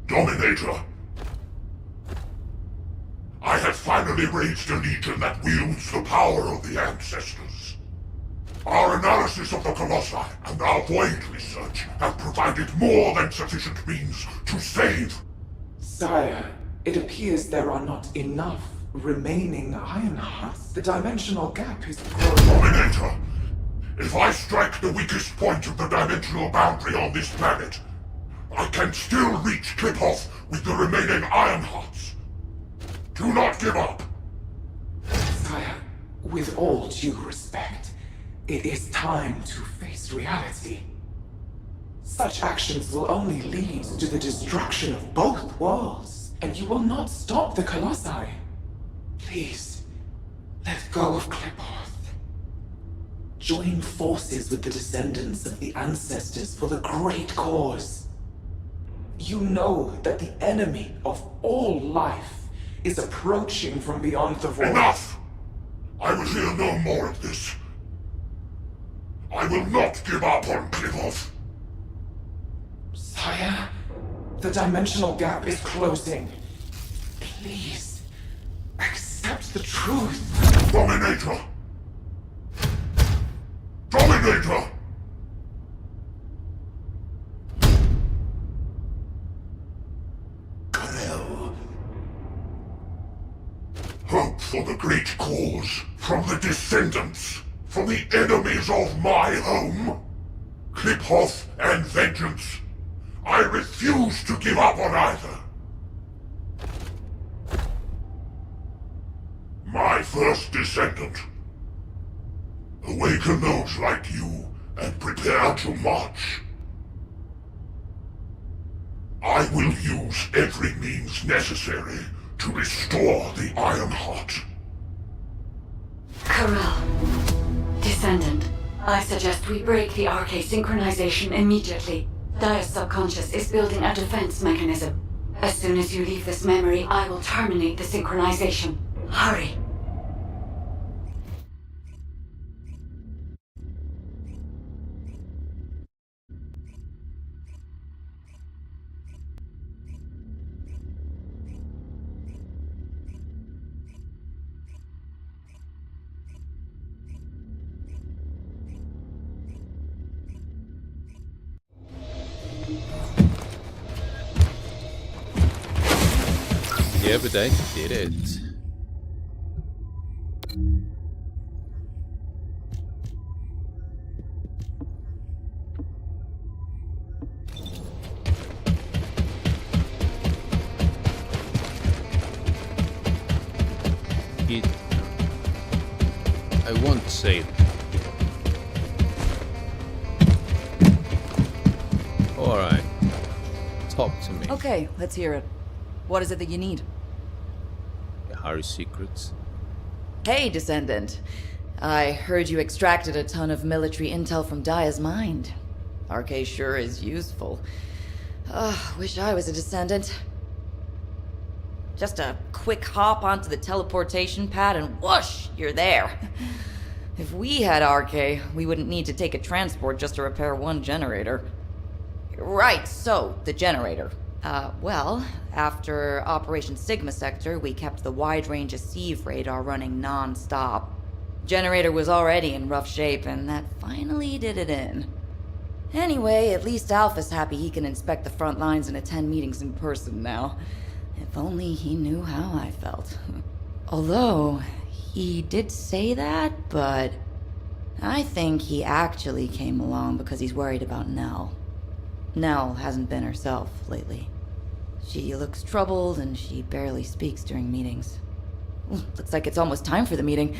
Speaker 9: Dominator! I have finally raised a legion that wields the power of the ancestors. Our analysis of the Colossi and our void research have provided more than sufficient means to save.
Speaker 10: Sire, it appears there are not enough remaining iron hearts. The dimensional gap is growing.
Speaker 9: Dominator! If I strike the weakest point of the dimensional boundary on this planet, I can still reach Kliphoth with the remaining iron hearts. Do not give up!
Speaker 10: Sire, with all due respect, it is time to face reality. Such actions will only lead to the destruction of both worlds, and you will not stop the Colossi. Please, let go of Kliphoth. Join forces with the descendants of the ancestors for the great cause. You know that the enemy of all life is approaching from beyond the void.
Speaker 9: Enough! I will hear no more of this. I will not give up on Kliphoth.
Speaker 10: Sire, the dimensional gap is closing. Please, accept the truth.
Speaker 9: Dominator! Dominator! Karel. Hope for the great cause, from the descendants, from the enemies of my home. Kliphoth and vengeance. I refuse to give up on either. My first descendant. Awaken those like you, and prepare to march. I will use every means necessary to restore the Iron Heart.
Speaker 5: Corral. Descendant, I suggest we break the RK synchronization immediately. Dia's subconscious is building a defense mechanism. As soon as you leave this memory, I will terminate the synchronization. Hurry.
Speaker 1: Yeah, but I did it. I won't say it. Alright. Talk to me.
Speaker 11: Okay, let's hear it. What is it that you need?
Speaker 1: Harry's secrets.
Speaker 11: Hey, Descendant. I heard you extracted a ton of military intel from Dia's mind. RK sure is useful. Wish I was a Descendant. Just a quick hop onto the teleportation pad and whoosh, you're there. If we had RK, we wouldn't need to take a transport just to repair one generator. Right, so, the generator. Well, after Operation Sigma Sector, we kept the wide-range Sieve radar running non-stop. Generator was already in rough shape, and that finally did it in. Anyway, at least Alpha's happy he can inspect the front lines and attend meetings in person now. If only he knew how I felt. Although, he did say that, but I think he actually came along because he's worried about Nell. Nell hasn't been herself lately. She looks troubled and she barely speaks during meetings. Looks like it's almost time for the meeting.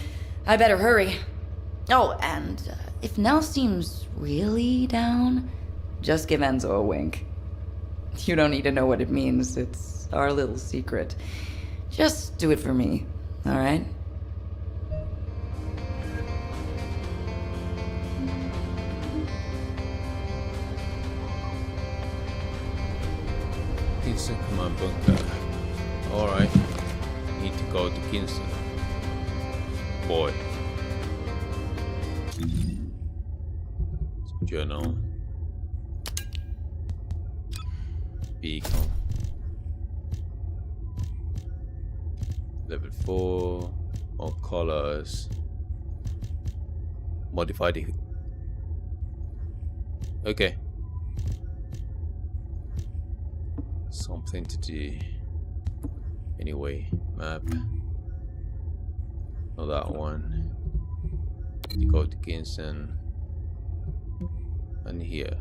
Speaker 11: I better hurry. Oh, and if Nell seems really down, just give Enzo a wink. You don't need to know what it means. It's our little secret. Just do it for me, all right?
Speaker 1: Kingston command bunker. Alright. Need to go to Kingston. Boy. Journal. Beacon. Level 4. More colors. Modify the... Okay. Something to do. Anyway, map. Not that one. You go to Kingston. And here.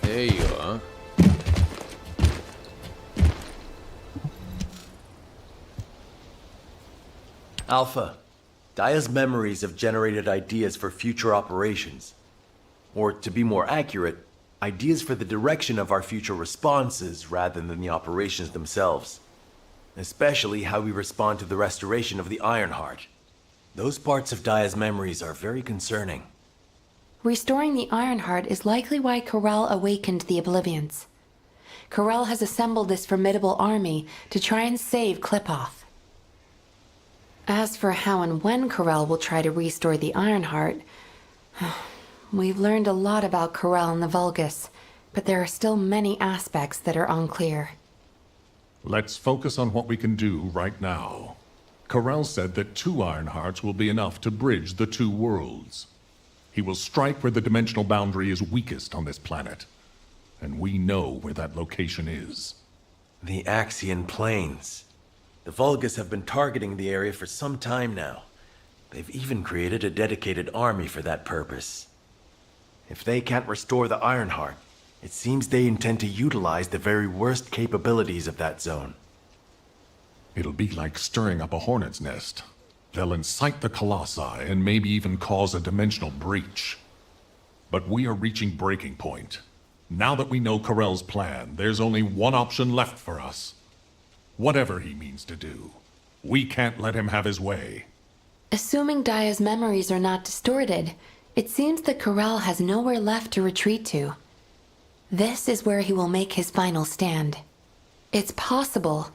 Speaker 1: There you are.
Speaker 12: Alpha, Daya's memories have generated ideas for future operations. Or, to be more accurate, ideas for the direction of our future responses rather than the operations themselves. Especially how we respond to the restoration of the Ironheart. Those parts of Daya's memories are very concerning.
Speaker 5: Restoring the Ironheart is likely why Corel awakened the Oblivions. Corel has assembled this formidable army to try and save Kliphoth. As for how and when Corel will try to restore the Ironheart, we've learned a lot about Corel and the Vulgus, but there are still many aspects that are unclear.
Speaker 8: Let's focus on what we can do right now. Corel said that 2 Ironhearts will be enough to bridge the 2 worlds. He will strike where the dimensional boundary is weakest on this planet. And we know where that location is.
Speaker 12: The Axian Plains. The Vulgus have been targeting the area for some time now. They've even created a dedicated army for that purpose. If they can't restore the Ironheart, it seems they intend to utilize the very worst capabilities of that zone.
Speaker 8: It'll be like stirring up a hornet's nest. They'll incite the Colossi and maybe even cause a dimensional breach. But we are reaching breaking point. Now that we know Corel's plan, there's only one option left for us. Whatever he means to do, we can't let him have his way.
Speaker 5: Assuming Daya's memories are not distorted, it seems that Corel has nowhere left to retreat to. This is where he will make his final stand. It's possible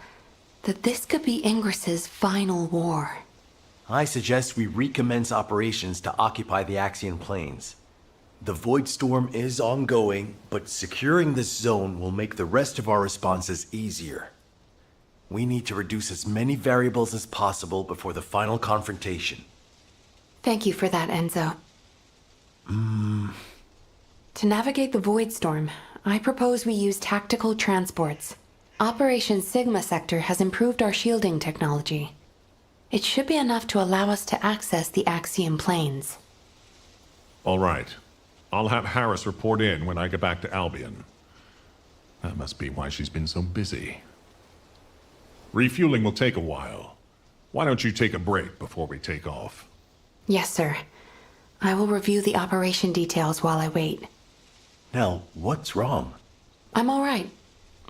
Speaker 5: that this could be Ingris's final war.
Speaker 12: I suggest we recommence operations to occupy the Axian Plains. The Void Storm is ongoing, but securing this zone will make the rest of our responses easier. We need to reduce as many variables as possible before the final confrontation.
Speaker 5: Thank you for that, Enzo. To navigate the Void Storm, I propose we use tactical transports. Operation Sigma Sector has improved our shielding technology. It should be enough to allow us to access the Axian Plains.
Speaker 8: All right. I'll have Harris report in when I get back to Albion. That must be why she's been so busy. Refueling will take a while. Why don't you take a break before we take off?
Speaker 5: Yes, sir. I will review the operation details while I wait.
Speaker 12: Nell, what's wrong?
Speaker 5: I'm all right.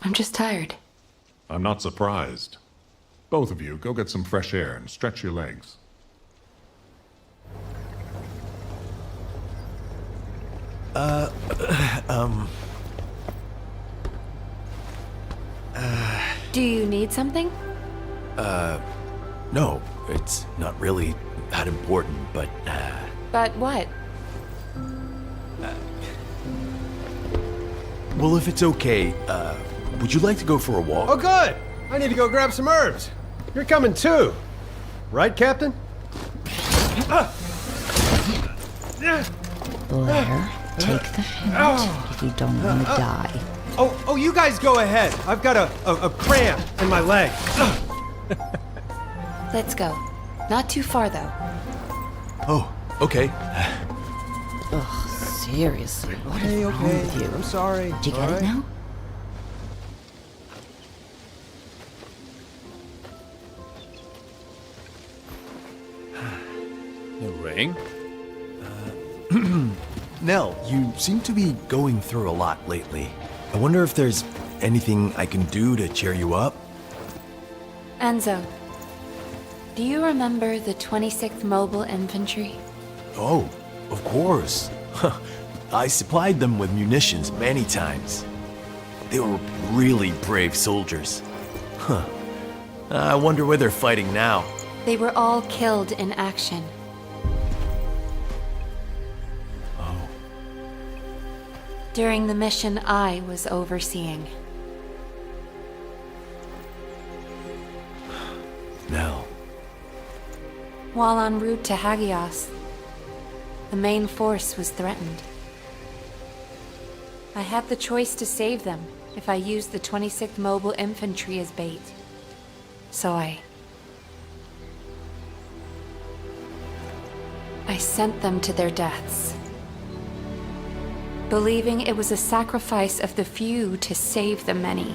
Speaker 5: I'm just tired.
Speaker 8: I'm not surprised. Both of you, go get some fresh air and stretch your legs.
Speaker 5: Do you need something?
Speaker 12: No, it's not really that important, but,
Speaker 5: But what?
Speaker 12: well, if it's okay, would you like to go for a walk?
Speaker 13: Oh, good! I need to go grab some herbs. You're coming too. Right, Captain?
Speaker 14: Blair, take the hint if you don't want to die.
Speaker 13: Oh, you guys go ahead. I've got a cramp in my leg.
Speaker 5: Let's go. Not too far, though.
Speaker 12: Oh, okay.
Speaker 14: Ugh, seriously, what is wrong
Speaker 13: Okay.
Speaker 14: with you?
Speaker 13: I'm sorry.
Speaker 14: Did you get
Speaker 13: all
Speaker 14: it
Speaker 13: right?
Speaker 14: now?
Speaker 1: The ring?
Speaker 12: Nell, you seem to be going through a lot lately. I wonder if there's anything I can do to cheer you up?
Speaker 5: Enzo, do you remember the 26th Mobile Infantry?
Speaker 12: Oh, of course. I supplied them with munitions many times. They were really brave soldiers. Huh. I wonder where they're fighting now.
Speaker 5: They were all killed in action.
Speaker 12: Oh.
Speaker 5: During the mission I was overseeing.
Speaker 12: Nell.
Speaker 5: While en route to Hagios, the main force was threatened. I had the choice to save them if I used the 26th Mobile Infantry as bait. So I sent them to their deaths, believing it was a sacrifice of the few to save the many.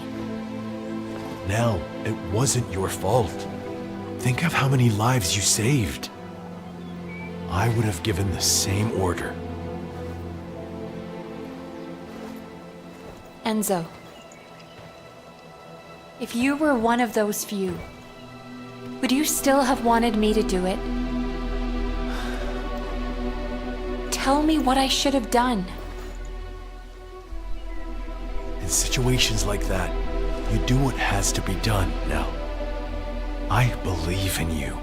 Speaker 12: Nell, it wasn't your fault. Think of how many lives you saved. I would have given the same order.
Speaker 5: Enzo, if you were one of those few, would you still have wanted me to do it? Tell me what I should have done.
Speaker 12: In situations like that, you do what has to be done, Nell. I believe in you.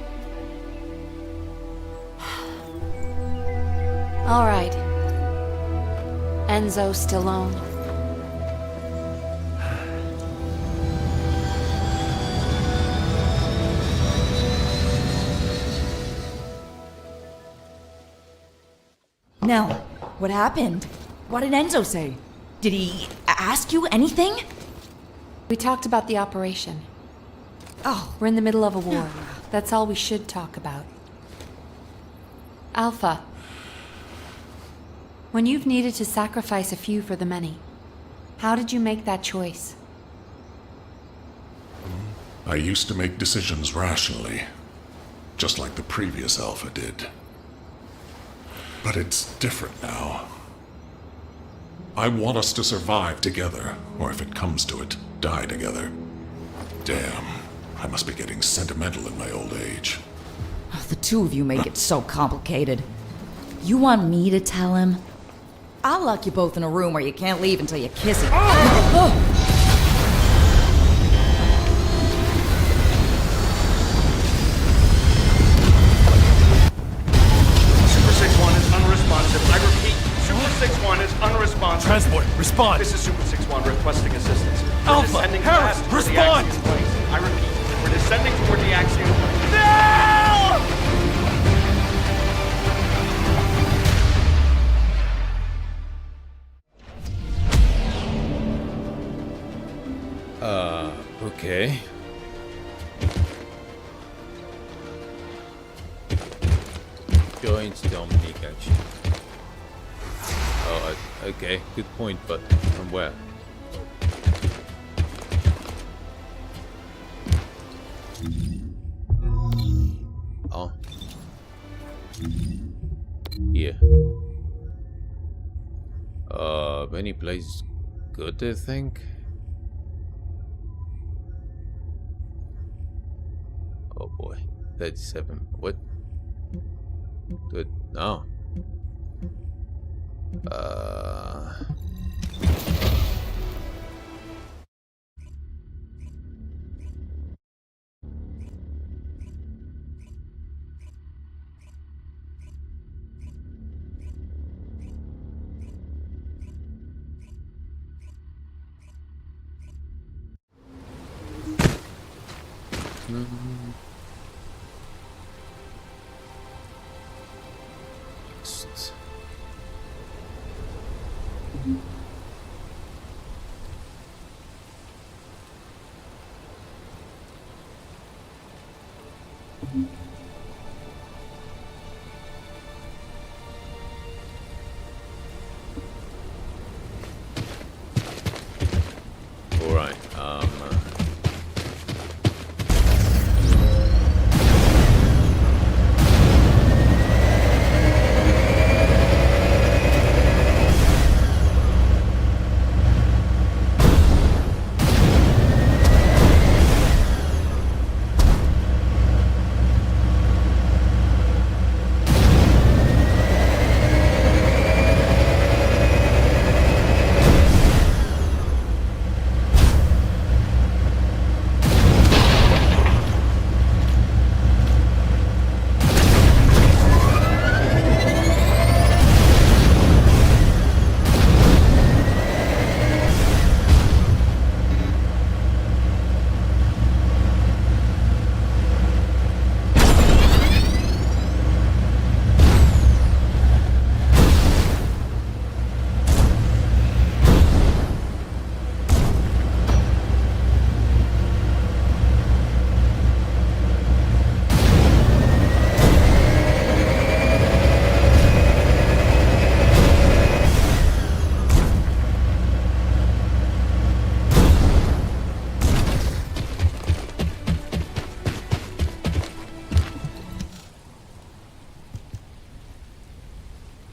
Speaker 5: All right. Enzo Stallone.
Speaker 14: Nell, what happened? What did Enzo say? Did he ask you anything?
Speaker 5: We talked about the operation.
Speaker 14: Oh.
Speaker 5: We're in the middle of a war. That's all we should talk about. Alpha. When you've needed to sacrifice a few for the many, how did you make that choice?
Speaker 8: I used to make decisions rationally, just like the previous Alpha did. But it's different now. I want us to survive together, or if it comes to it, die together. Damn, I must be getting sentimental in my old age.
Speaker 14: Oh, the two of you make it so complicated. You want me to tell him? I'll lock you both in a room where you can't leave until you kiss him. Oh!
Speaker 15: Unresponsive.
Speaker 12: Transport, respond!
Speaker 15: This is Super 6-1 requesting assistance. We're
Speaker 12: Alpha,
Speaker 15: descending
Speaker 12: Harris,
Speaker 15: fast toward the
Speaker 12: respond!
Speaker 15: Axiom Plains. I repeat, we're descending toward the Axiom Plains.
Speaker 1: Okay. Join Dominic, actually. Oh, okay, good point, but from where? Oh. Here. Any place good, I think? Oh boy, 37. What? Good. No. Alright,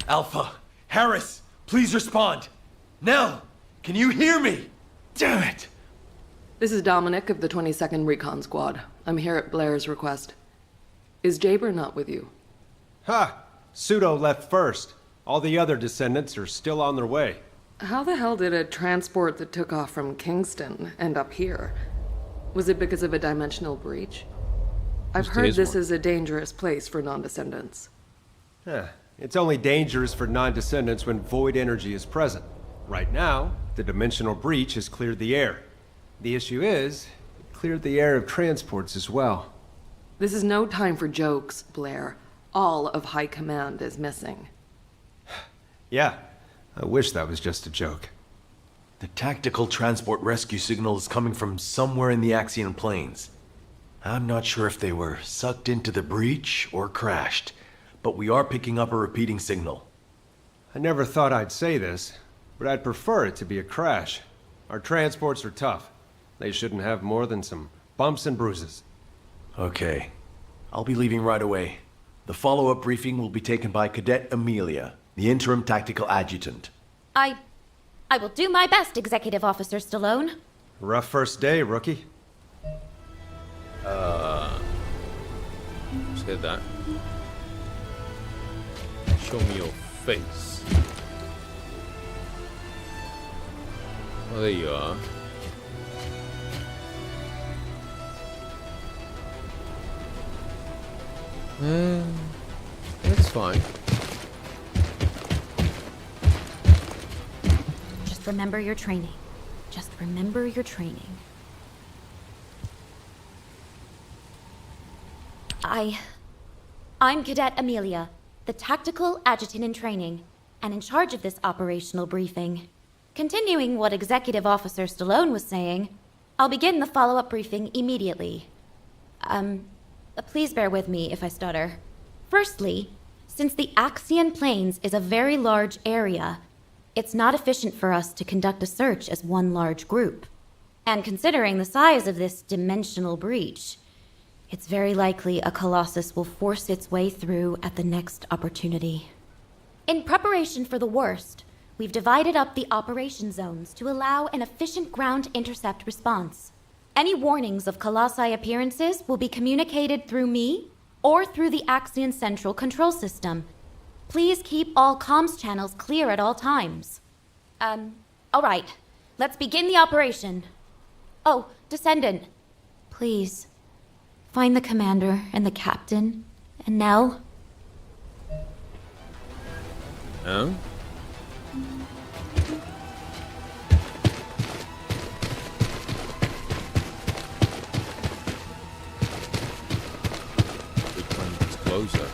Speaker 12: Alpha, Harris, please respond. Nell, can you hear me? Damn it!
Speaker 16: This is Dominic of the 22nd Recon Squad. I'm here at Blair's request. Is Jaber not with you?
Speaker 13: Ha! Pseudo left first. All the other descendants are still on their way.
Speaker 16: How the hell did a transport that took off from Kingston end up here? Was it because of a dimensional breach? I've heard this is a dangerous place for non-descendants.
Speaker 13: It's only dangerous for non-descendants when void energy is present. Right now, the dimensional breach has cleared the air. The issue is, it cleared the air of transports as well.
Speaker 16: This is no time for jokes, Blair. All of High Command is missing.
Speaker 13: Yeah, I wish that was just a joke.
Speaker 12: The tactical transport rescue signal is coming from somewhere in the Axian plains. I'm not sure if they were sucked into the breach or crashed, but we are picking up a repeating signal.
Speaker 13: I never thought I'd say this, but I'd prefer it to be a crash. Our transports are tough. They shouldn't have more than some bumps and bruises.
Speaker 12: Okay. I'll be leaving right away. The follow-up briefing will be taken by Cadet Amelia, the interim tactical adjutant.
Speaker 4: I will do my best, Executive Officer Stallone.
Speaker 13: Rough first day, rookie.
Speaker 1: Let's get that. Show me your face. Oh, there you are. That's fine.
Speaker 4: Just remember your training. Just remember your training. I'm Cadet Amelia, the tactical adjutant in training, and in charge of this operational briefing. Continuing what Executive Officer Stallone was saying, I'll begin the follow-up briefing immediately. Please bear with me if I stutter. Firstly, since the Axian Plains is a very large area, it's not efficient for us to conduct a search as one large group. And considering the size of this dimensional breach, it's very likely a Colossus will force its way through at the next opportunity. In preparation for the worst, we've divided up the operation zones to allow an efficient ground intercept response. Any warnings of Colossi appearances will be communicated through me or through the Axian Central Control System. Please keep all comms channels clear at all times. All right. Let's begin the operation. Oh, Descendant. Please, find the commander and the captain, and Nell.
Speaker 1: Oh? Which one is closer?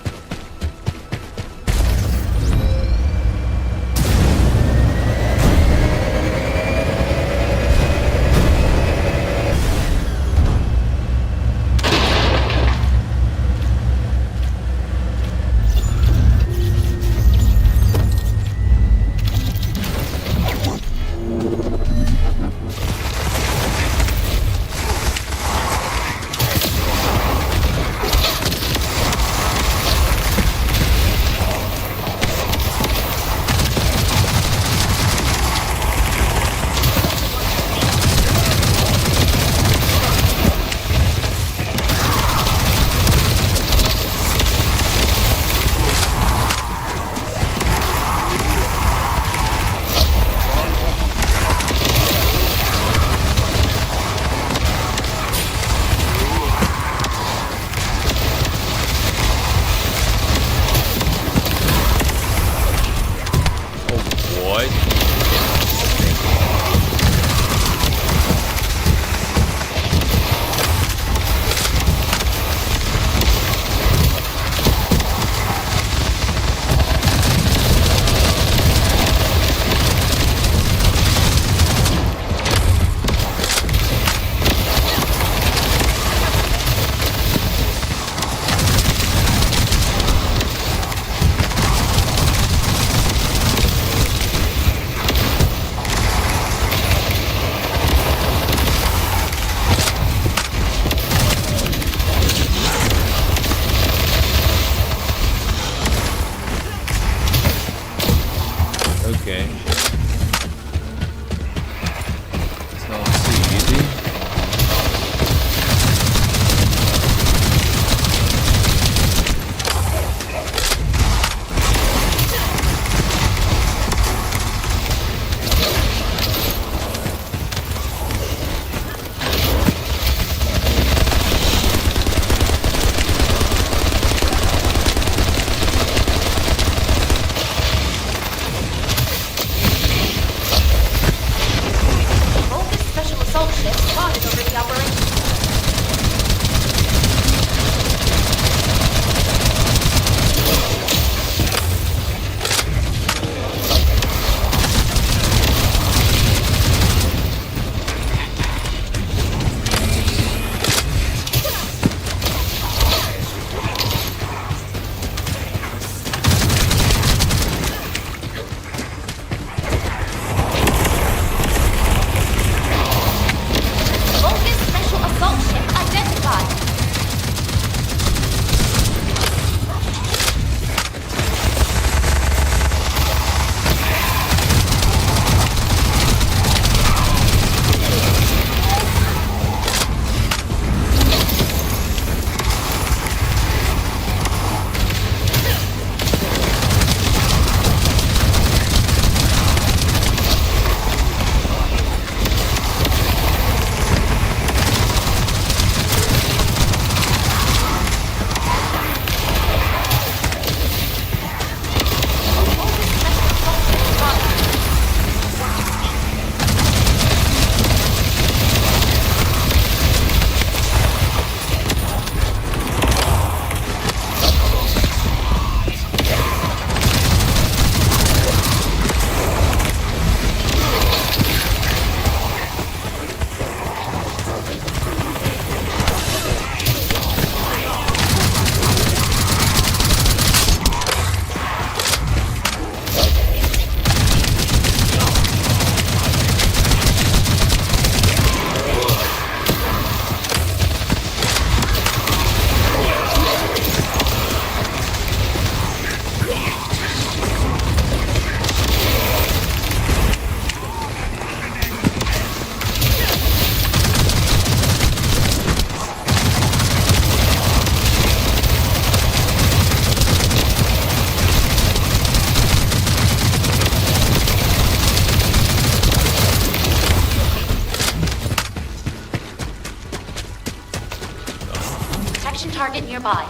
Speaker 17: demolition target nearby.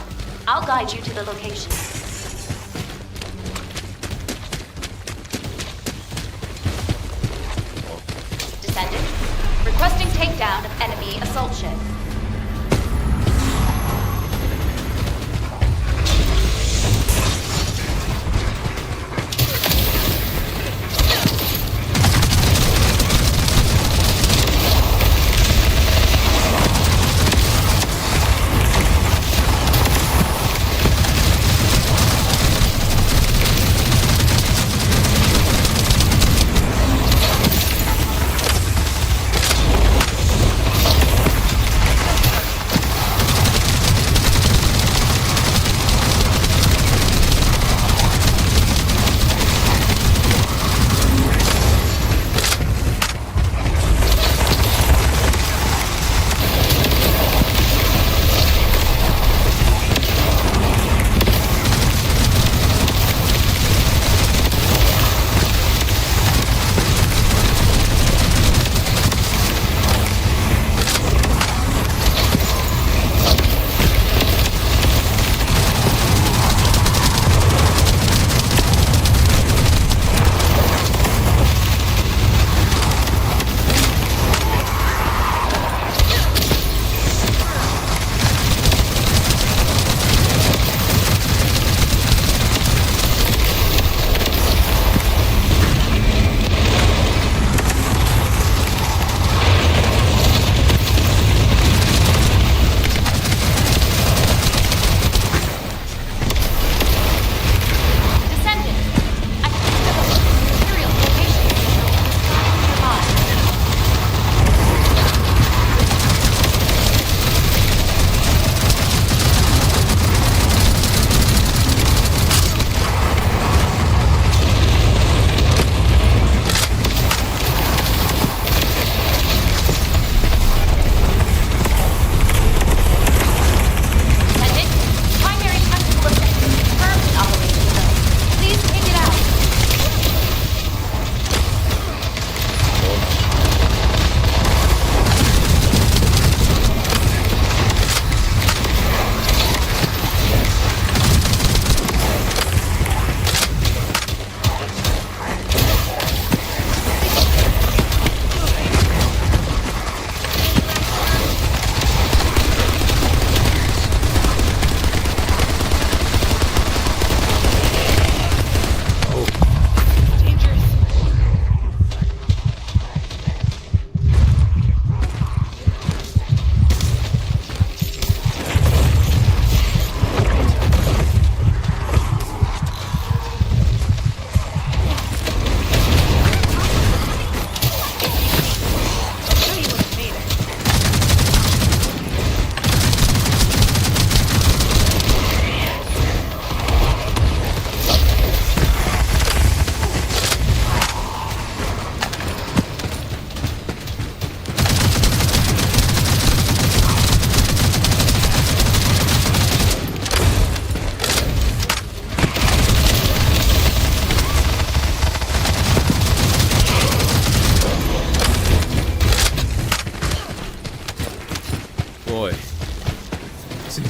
Speaker 17: I'll guide you to the location. Descendant, requesting takedown of enemy assault ship.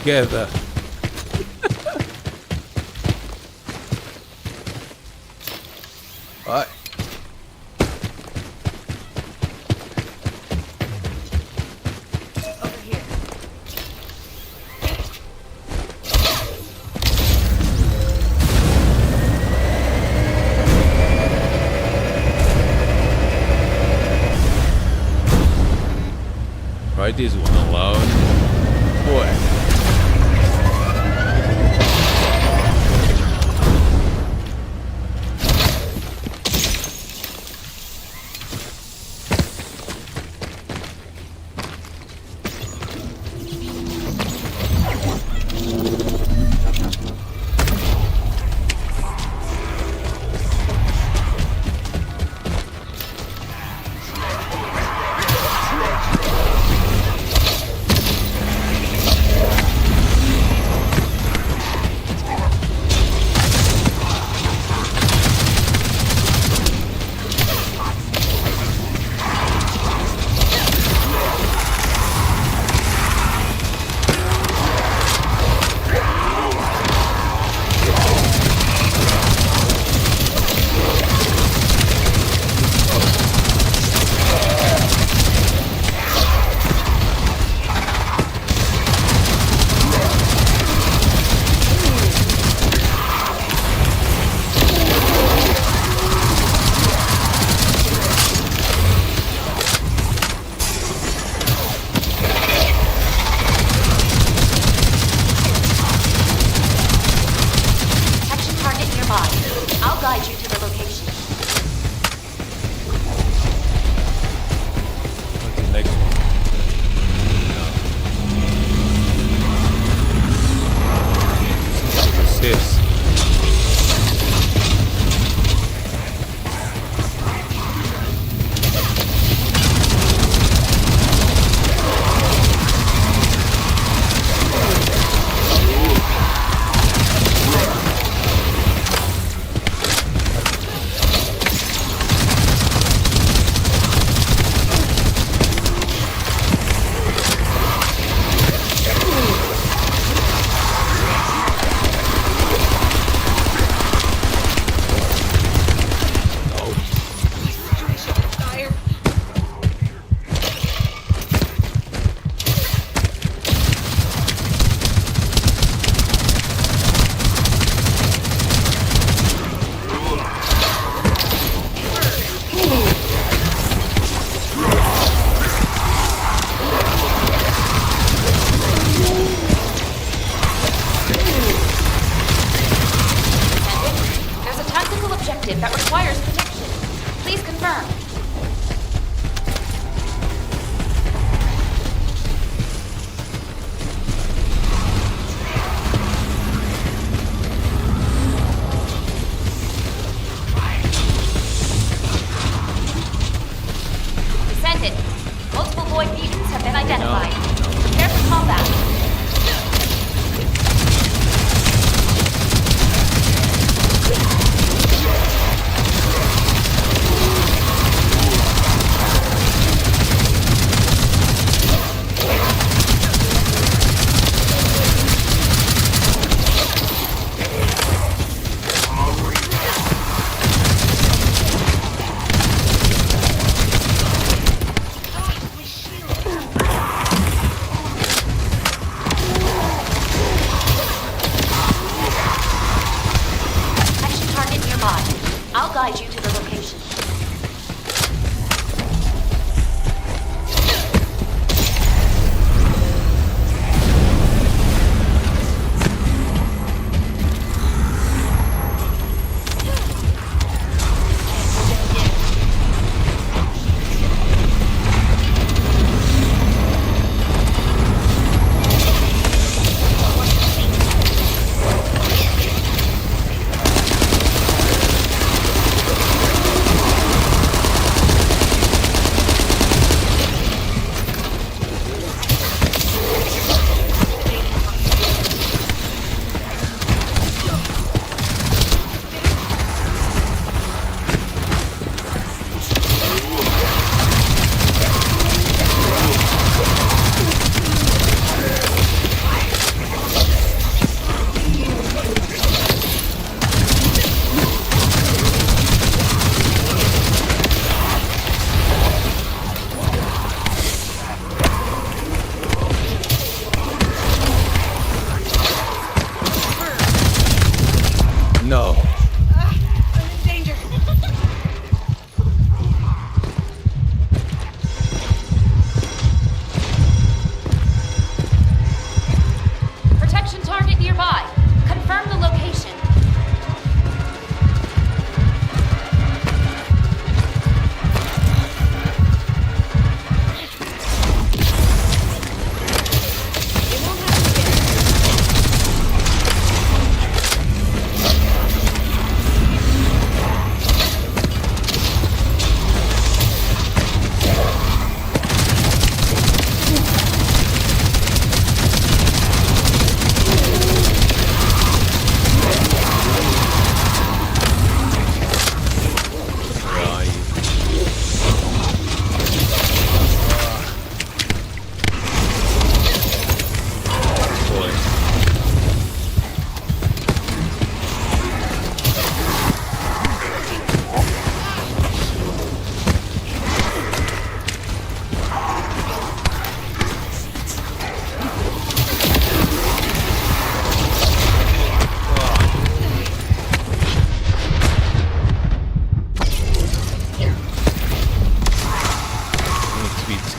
Speaker 1: Together. Right.
Speaker 17: Over here.
Speaker 1: Try this one alone. Boy.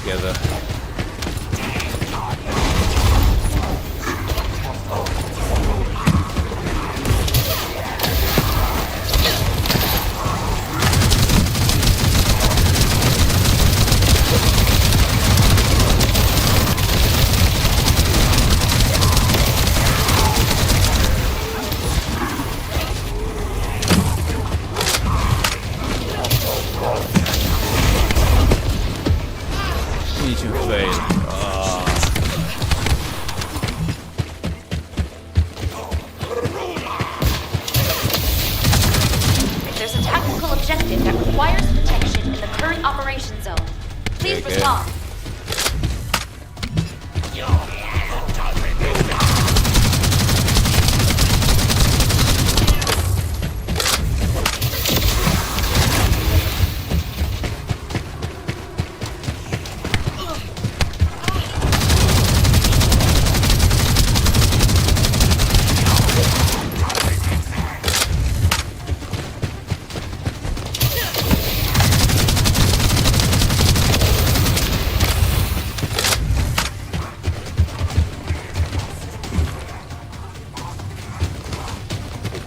Speaker 1: together. Mission failed.
Speaker 17: There's a tactical objective that requires protection in the current operation zone. Please
Speaker 1: Okay.
Speaker 17: respond.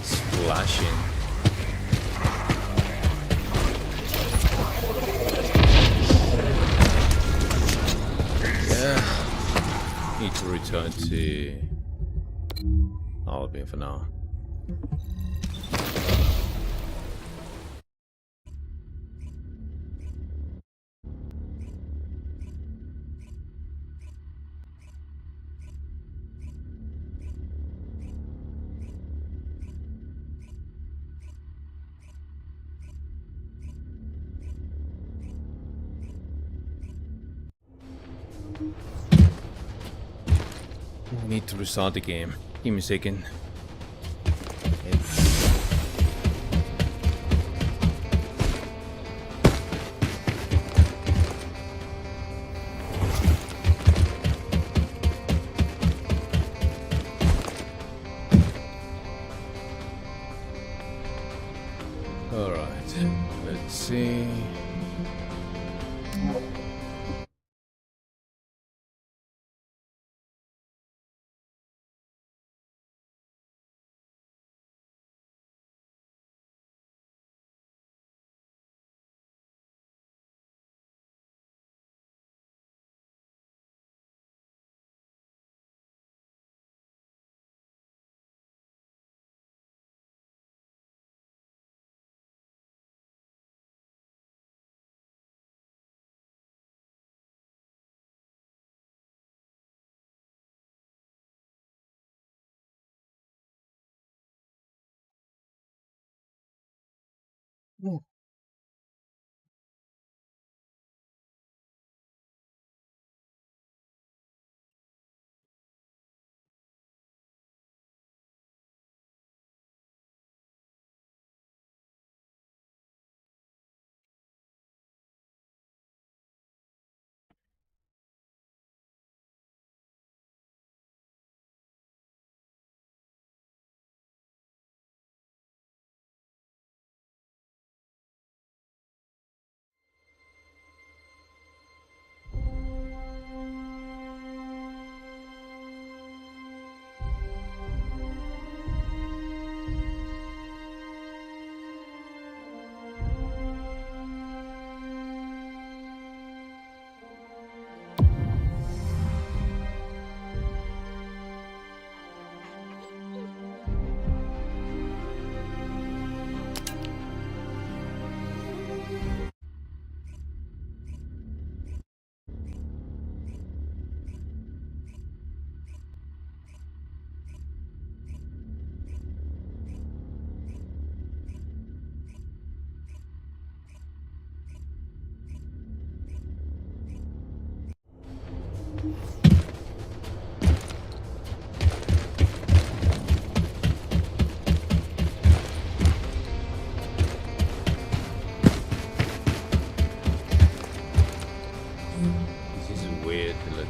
Speaker 1: Flashing. Yeah. Need to return to Albion for now. I need to restart the game. Give me a second. Alright, let's see.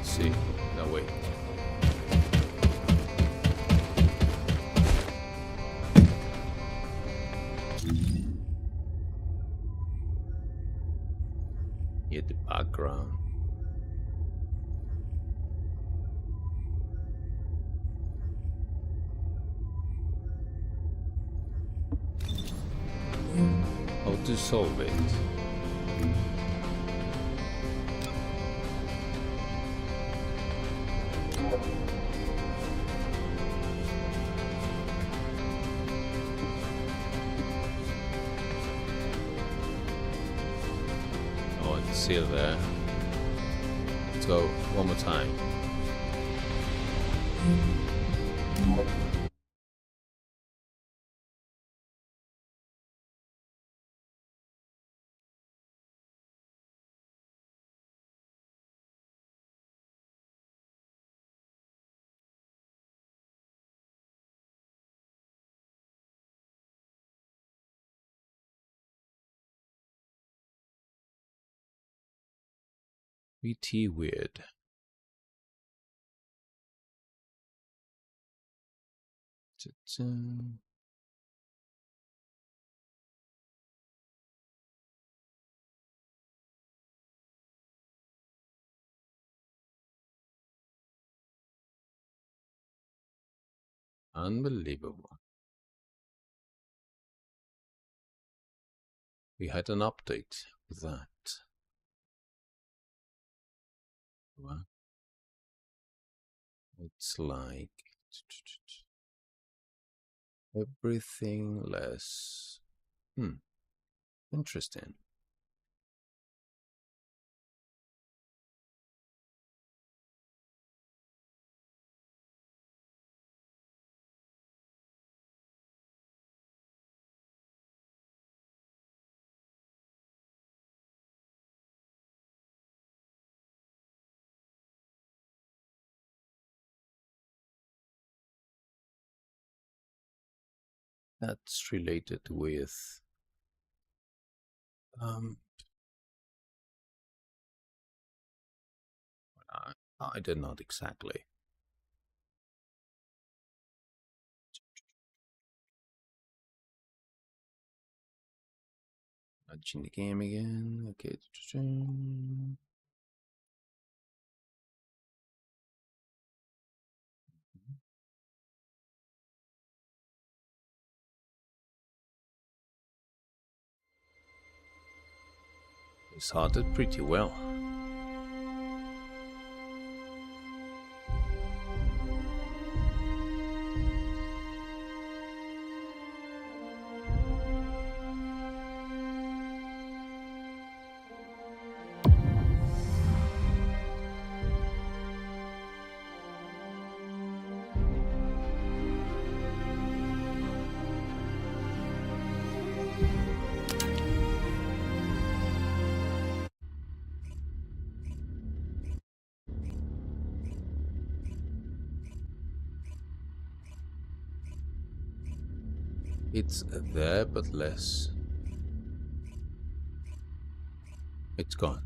Speaker 1: see. No, wait. Hit the background. to solve it? Oh, it's still there. Let's go one more time. Pretty weird. Ta-ta. Unbelievable. We had an update with that. Well, it's like everything less. Interesting. That's related with I did not exactly. Watching the game again. Okay. It started pretty well. It's there, but less. It's gone.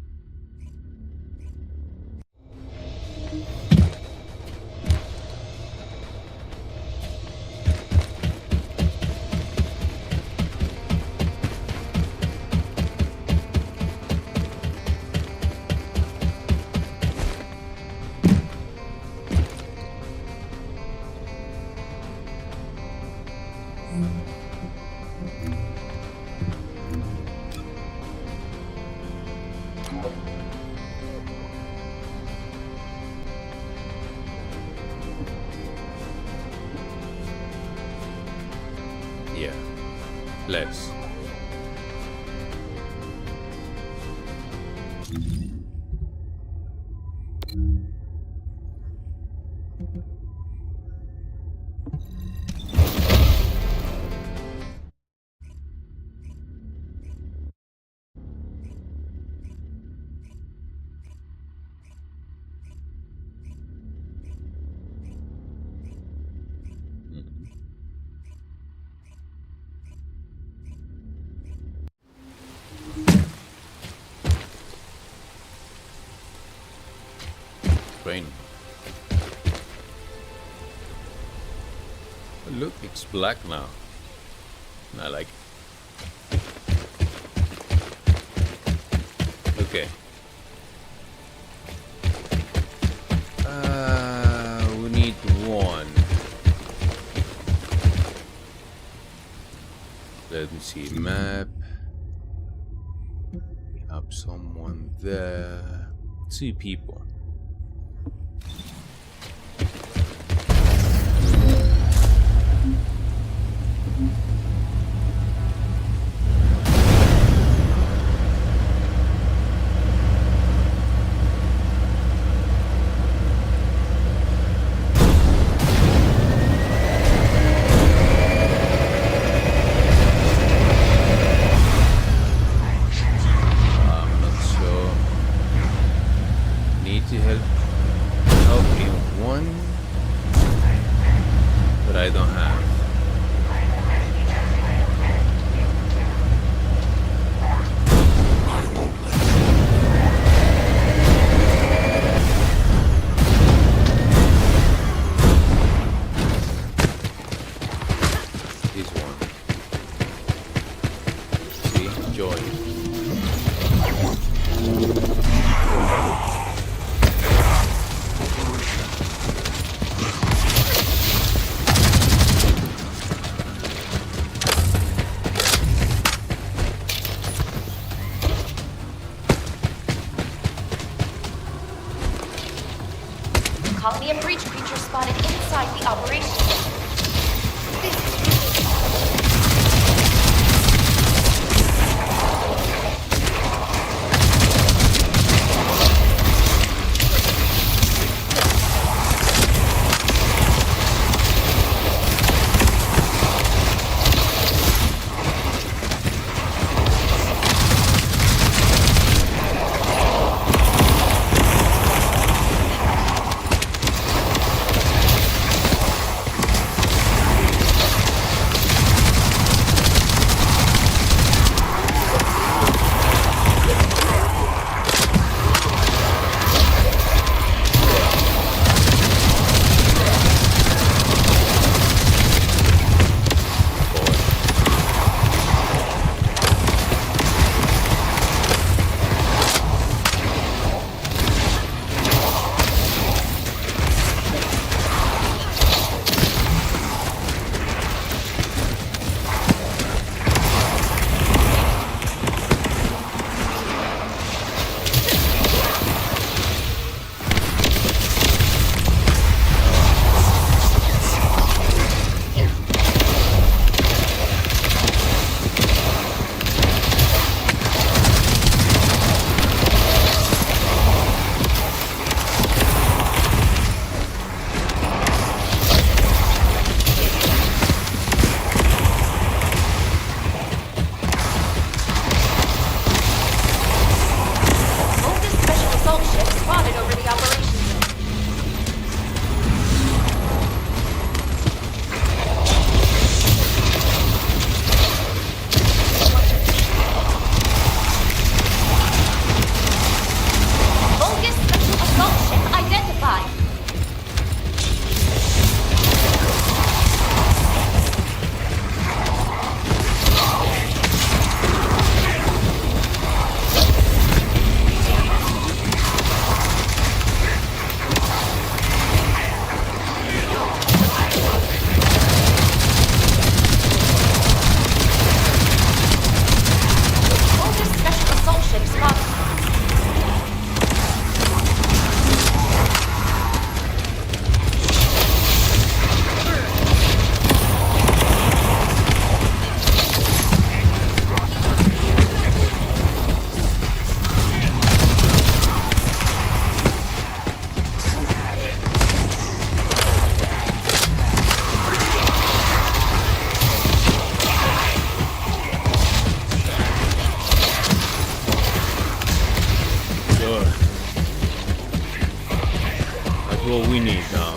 Speaker 1: Yeah, less. Brain. Look, it's black now. I like it. Okay. We need one. Let me see, map. 2 people.
Speaker 17: Colony of breach creatures spotted inside the operation zone.
Speaker 1: What we need now.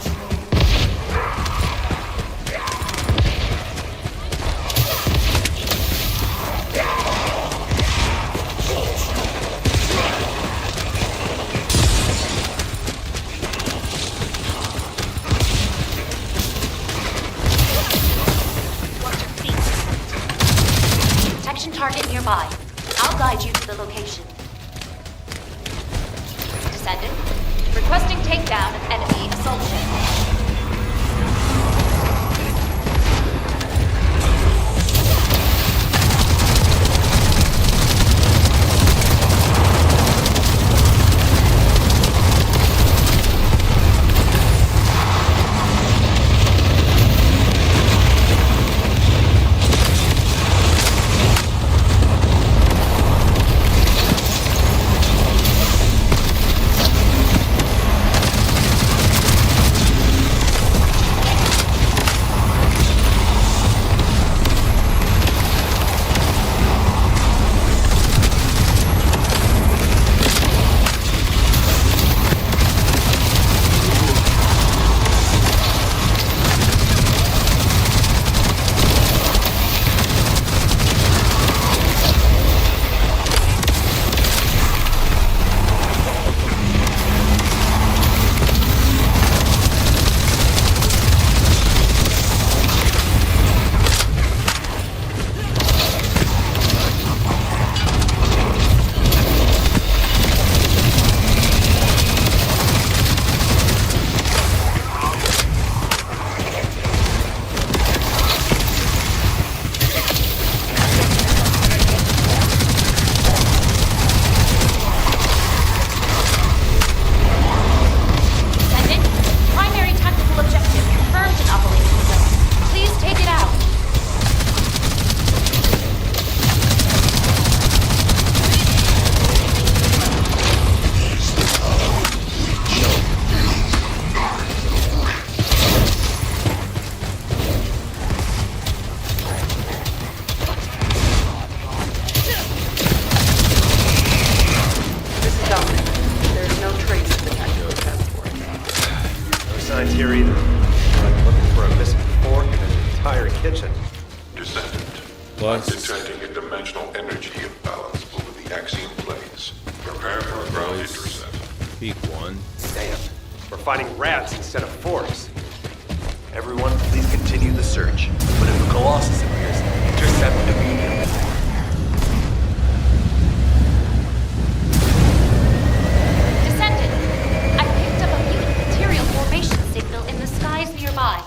Speaker 17: Detection target nearby. I'll guide you to the location. Descendant, requesting takedown of enemy assault ship.
Speaker 13: signs here either. Like looking for a missing fork in an entire kitchen.
Speaker 3: Descendant. I'm detecting a dimensional energy imbalance over the axiom planes. Prepare for a ground intercept.
Speaker 1: Big one.
Speaker 13: Damn. We're fighting rats instead of forks.
Speaker 12: Everyone, please continue the search. But if a Colossus appears, intercept immediately.
Speaker 17: Descendant, I picked up a mutant material formation signal in the skies nearby.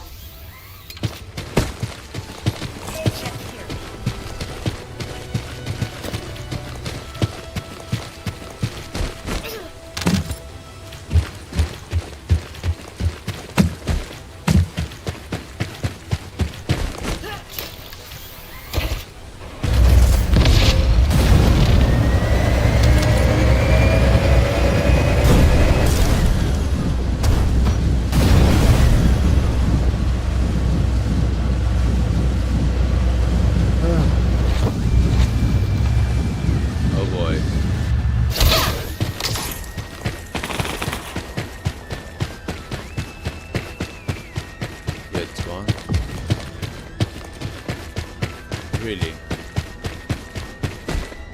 Speaker 1: Really?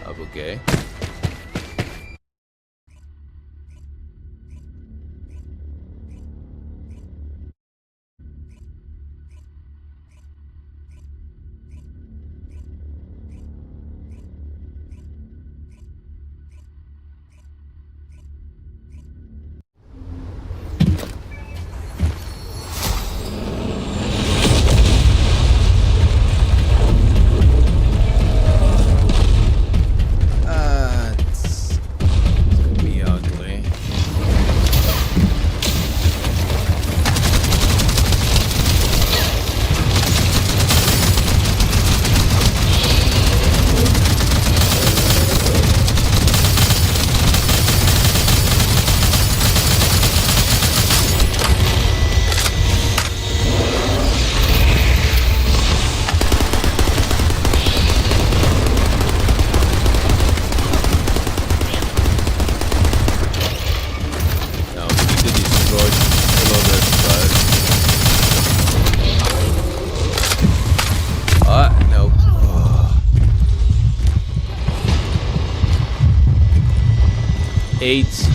Speaker 1: Okay. Eight.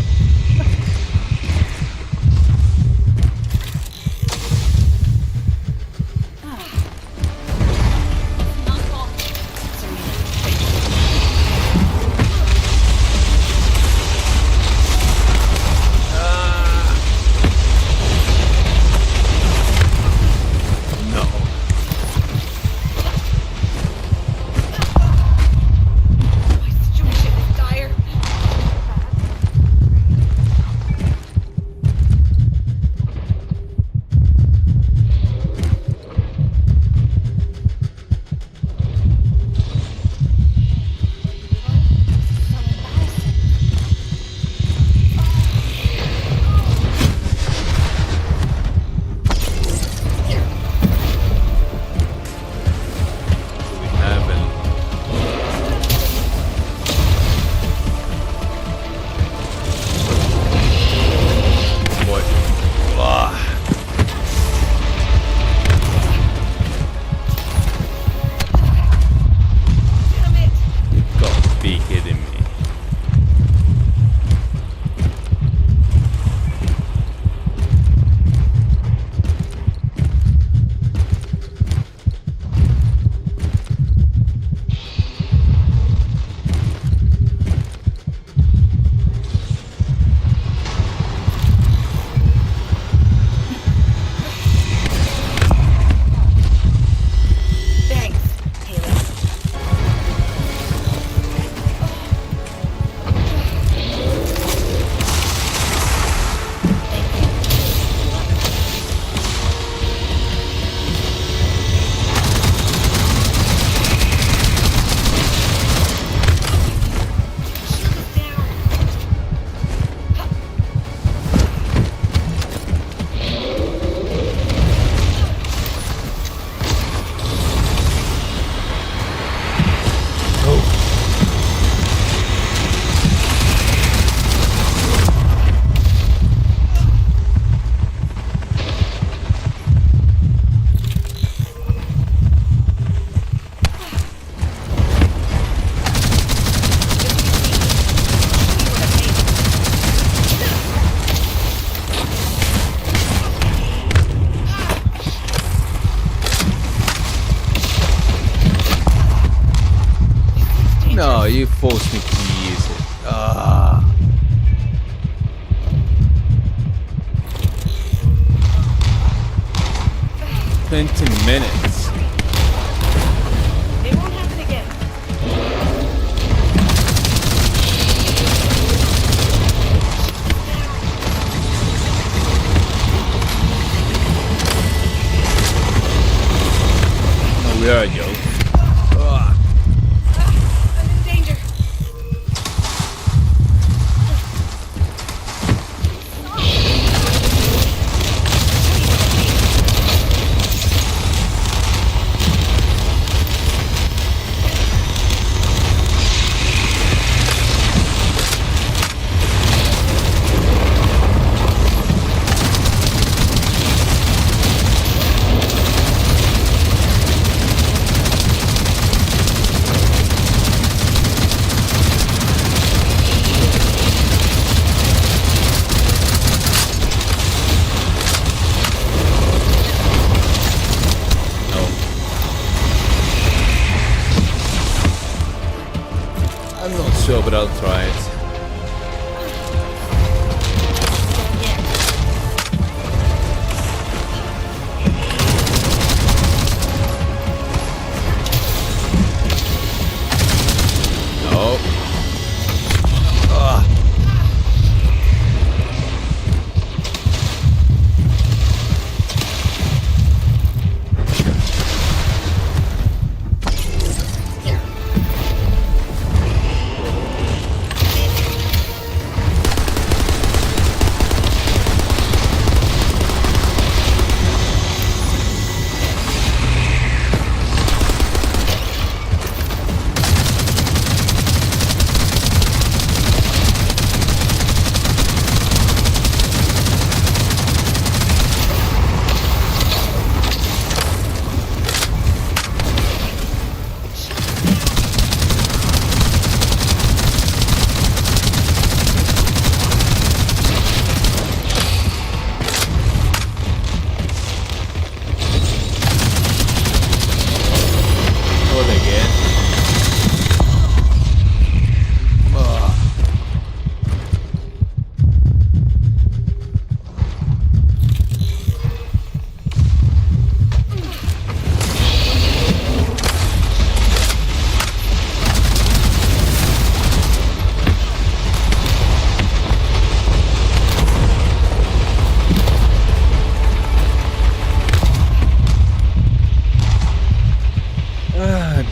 Speaker 1: force me to use it. 20 minutes.
Speaker 17: It won't happen again.
Speaker 1: Oh, where are you?
Speaker 17: I'm in danger.
Speaker 1: I'm not sure, but I'll try it. No. Ugh.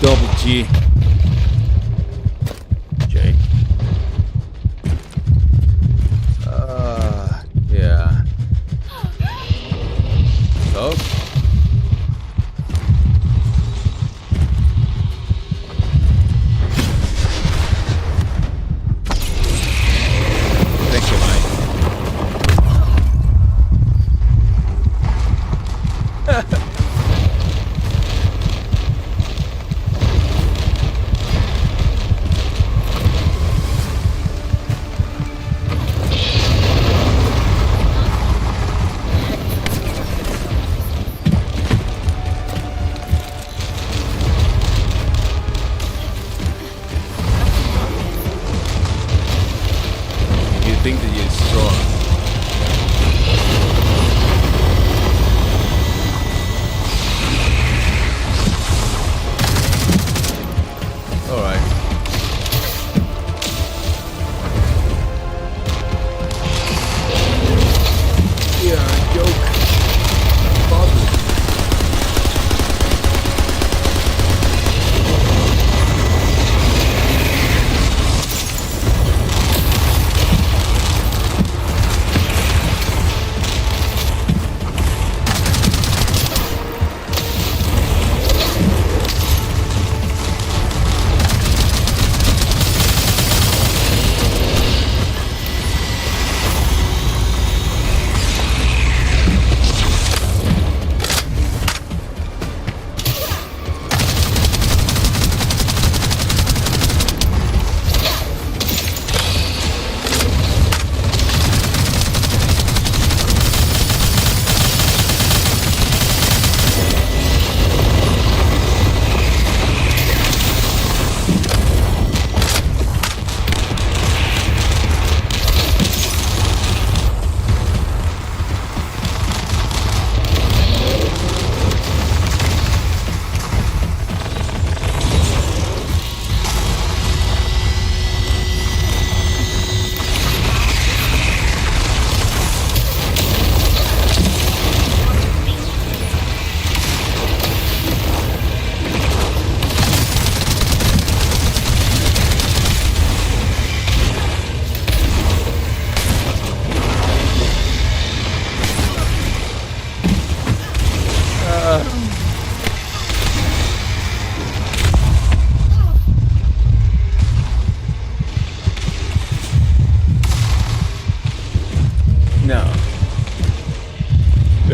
Speaker 1: Double G. J. Yeah. So. Thank you, Mike.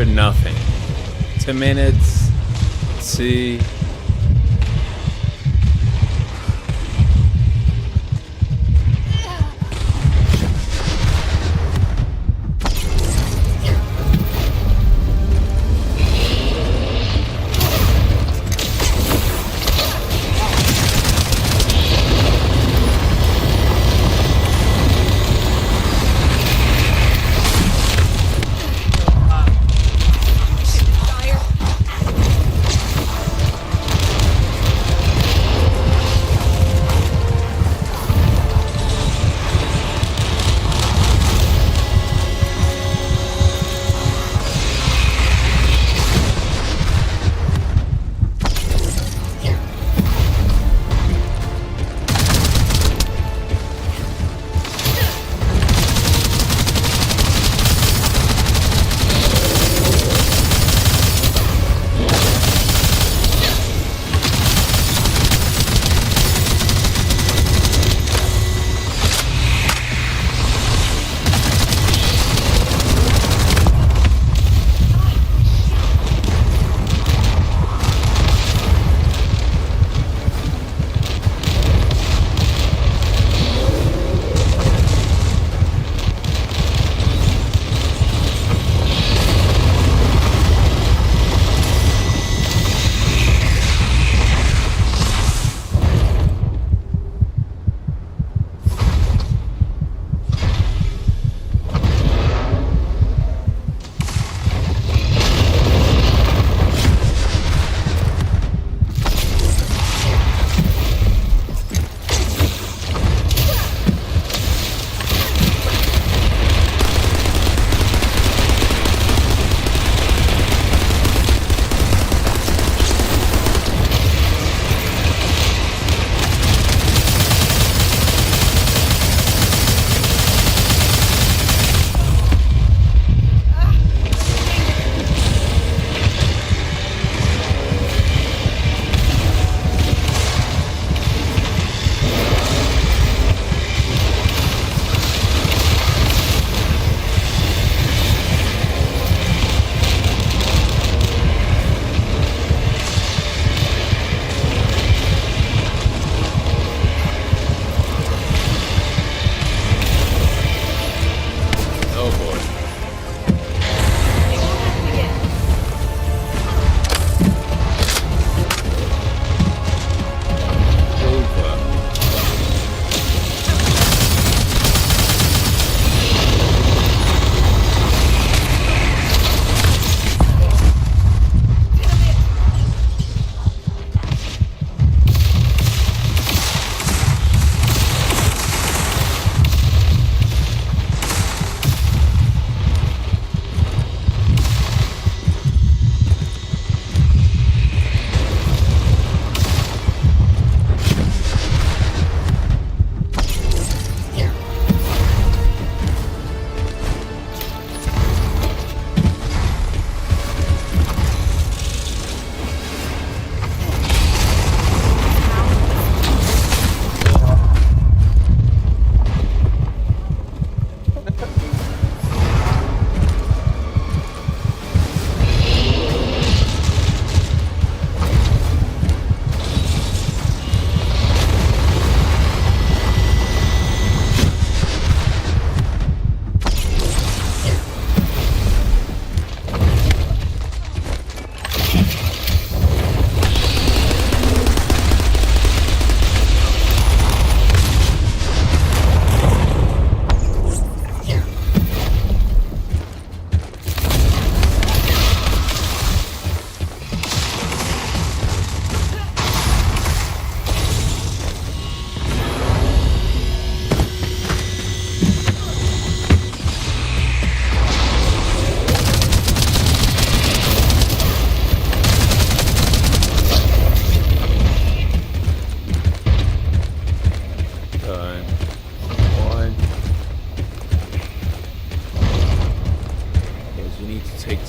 Speaker 1: for nothing. 10 minutes. Let's see.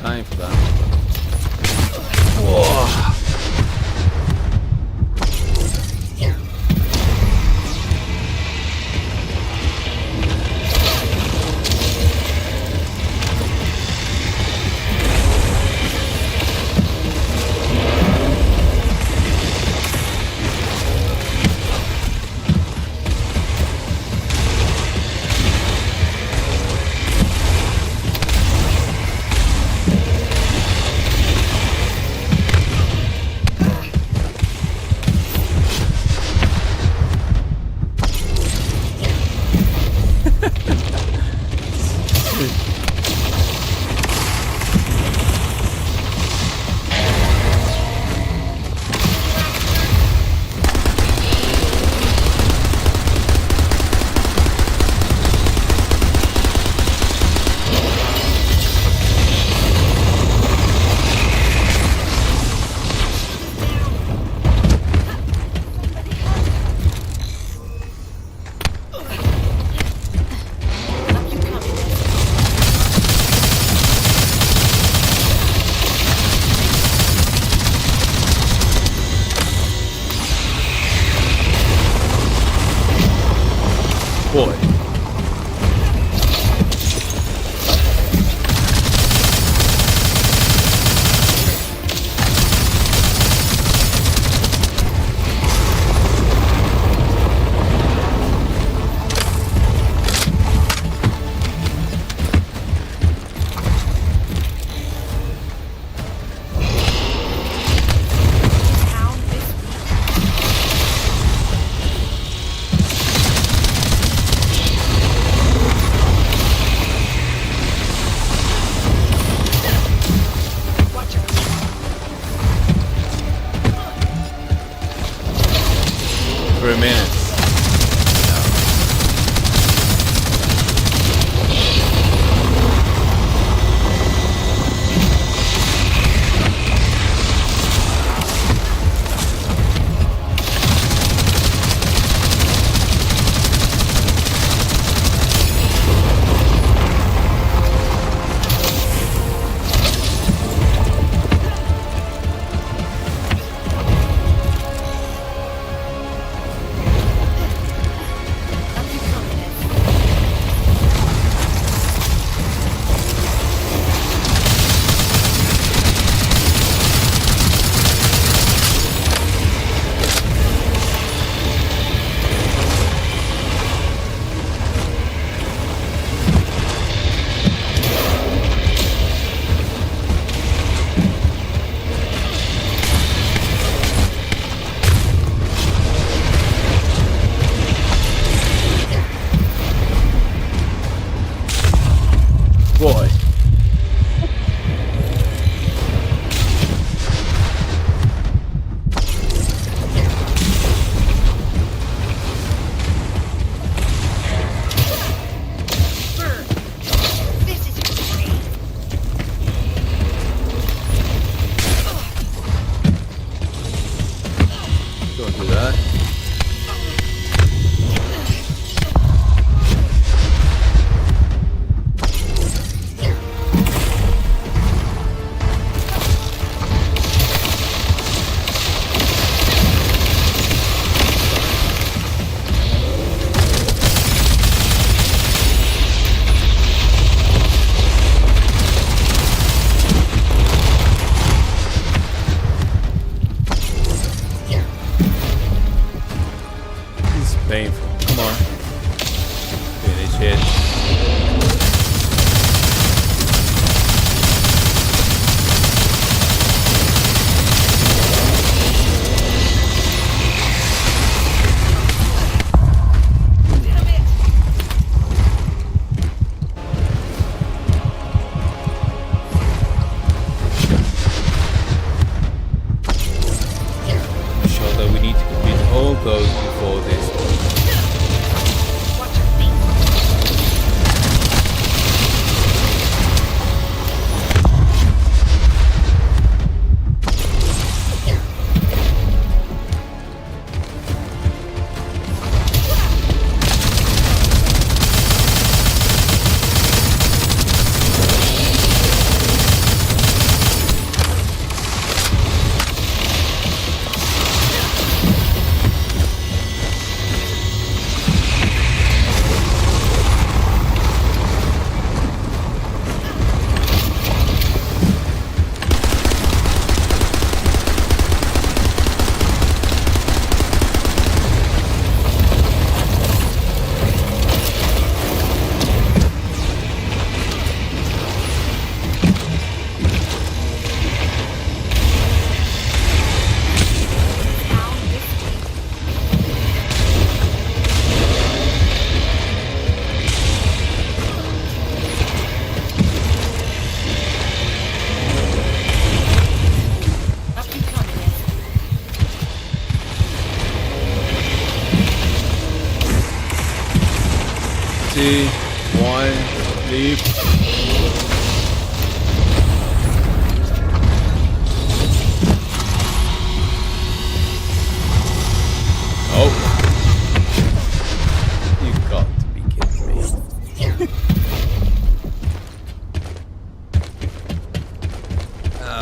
Speaker 1: time for that. Whoa.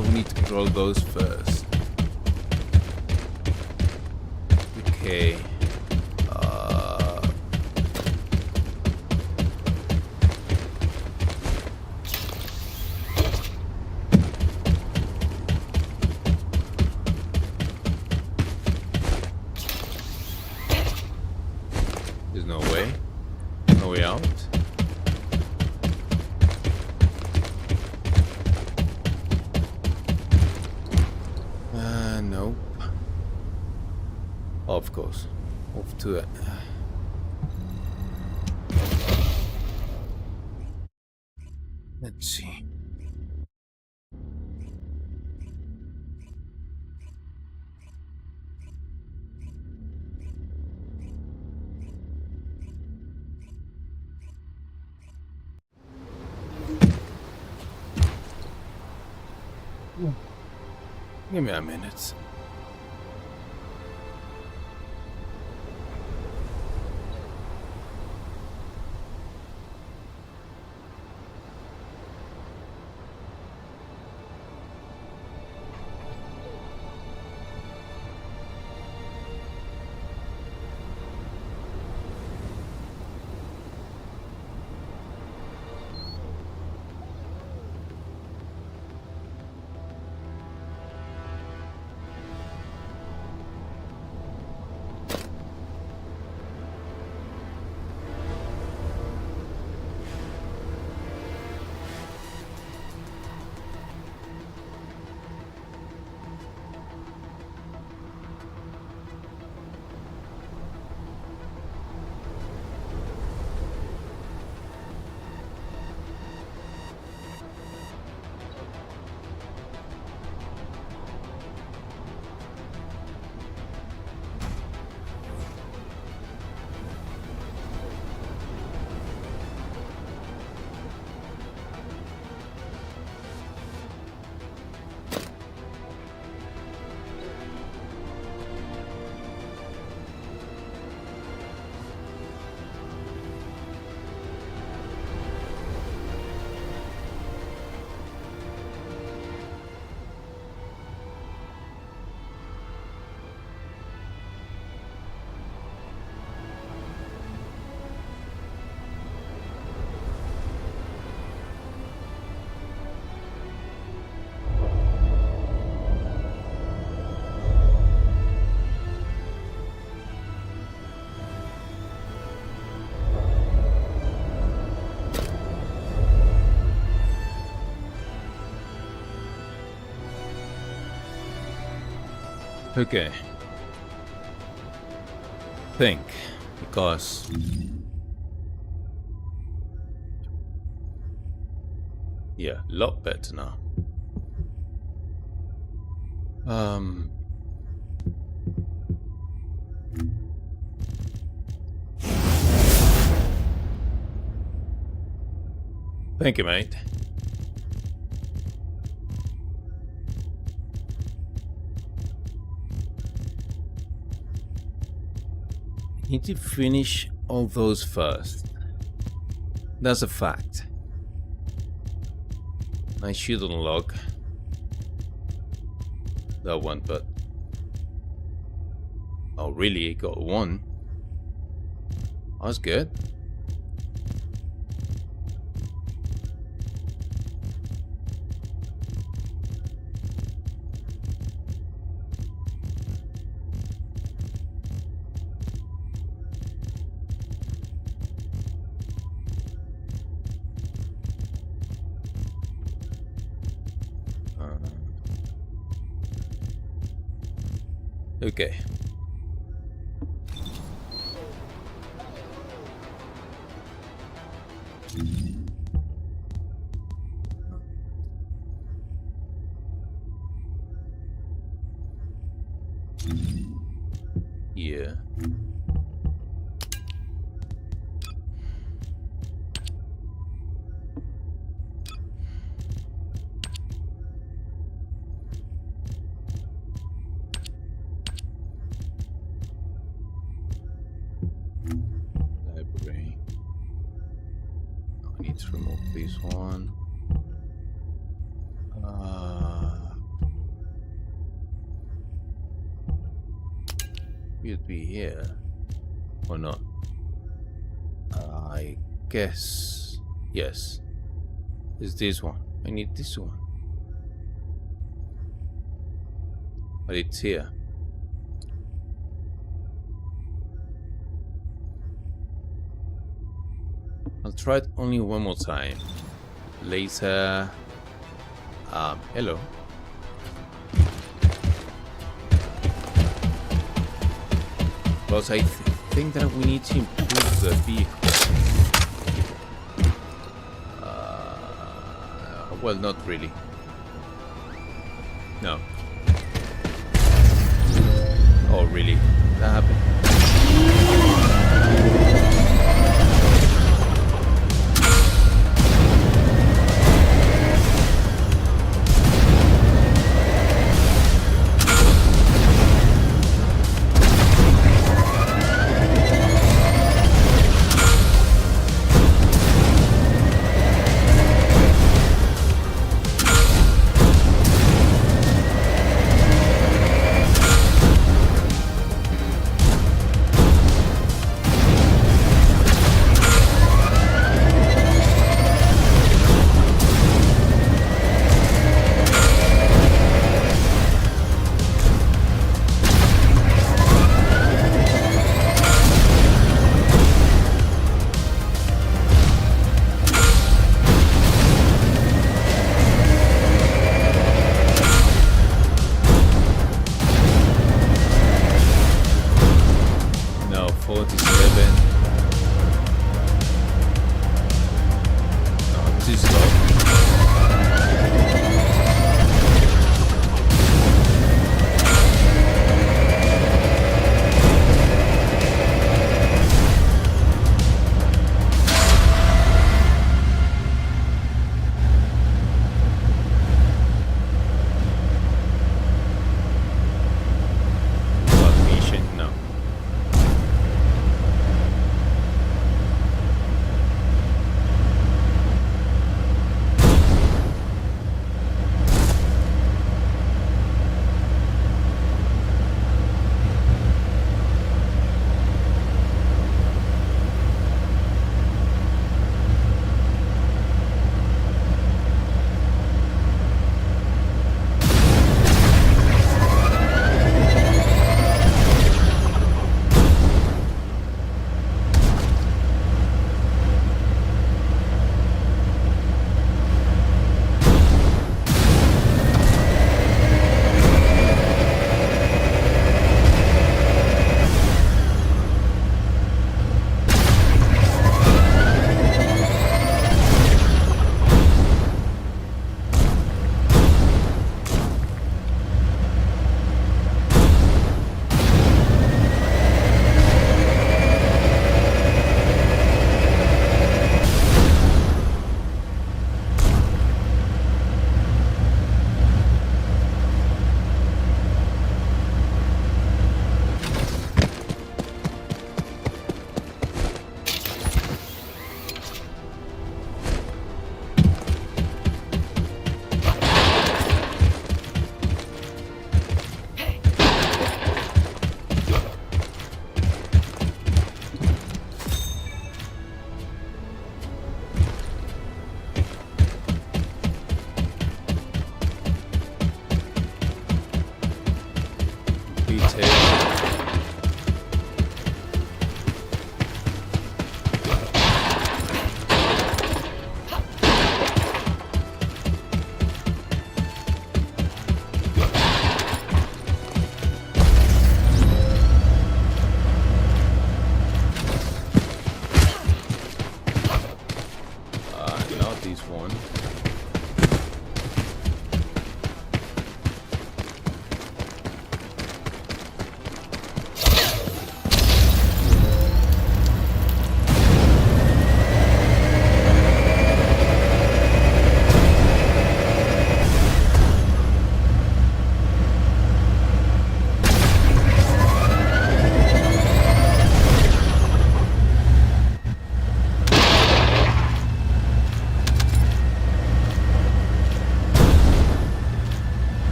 Speaker 1: we need to control those first. Okay. There's no way. No way out. Nope. Of course. Off to it. Let's see. Give me a minute. Okay. Think, because yeah, a lot better now. Thank you, mate. Need to finish all those first. That's a fact. I should unlock that one, but oh really, I got one. That's good. Okay. Yeah. Library. I need to remove this one. appear to be here. Or not? I guess... yes. It's this one. I need this one. But it's here. I'll try it only one more time. Laser... hello. Plus, I think that we need to improve the vehicle. Well, not really. No. Oh, really? That happened?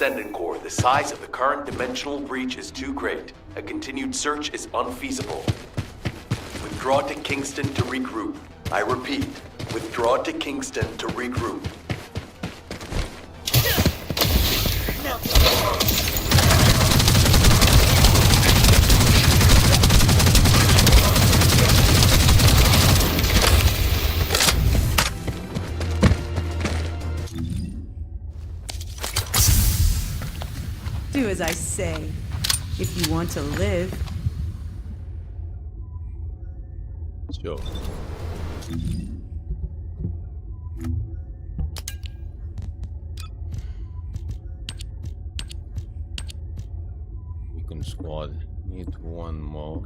Speaker 12: Descendant Core, the size of the current dimensional breach is too great. A continued search is unfeasible. Withdraw to Kingston to regroup. I repeat, withdraw to Kingston to regroup.
Speaker 18: Do as I say, if you want to live.
Speaker 1: Sure. Recon squad. Need one more.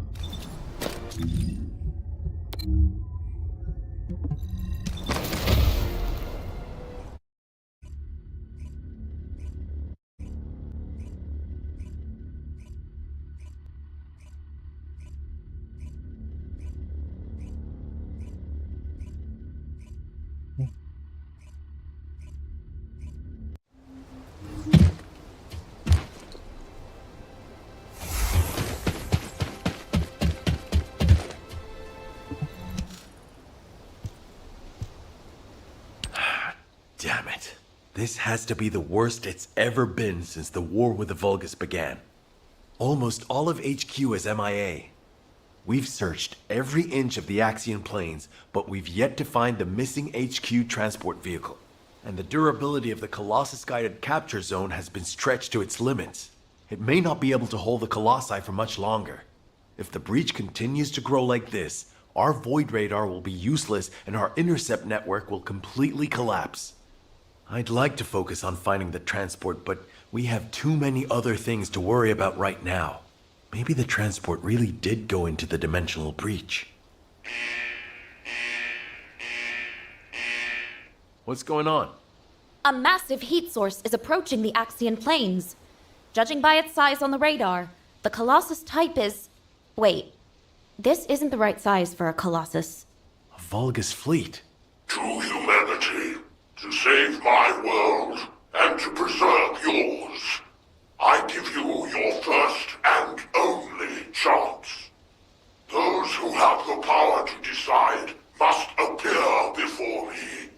Speaker 12: Damn it. This has to be the worst it's ever been since the war with the Vulgus began. Almost all of HQ is MIA. We've searched every inch of the Axian plains, but we've yet to find the missing HQ transport vehicle. And the durability of the Colossus-guided capture zone has been stretched to its limits. It may not be able to hold the Colossi for much longer. If the breach continues to grow like this, our Void Radar will be useless and our intercept network will completely collapse. I'd like to focus on finding the transport, but we have too many other things to worry about right now. Maybe the transport really did go into the dimensional breach. What's going on?
Speaker 17: A massive heat source is approaching the Axian plains. Judging by its size on the radar, the Colossus type is... Wait, this isn't the right size for a Colossus.
Speaker 12: A Vulgus fleet.
Speaker 9: To humanity, to save my world, and to preserve yours, I give you your first and only chance. Those who have the power to decide must appear before me.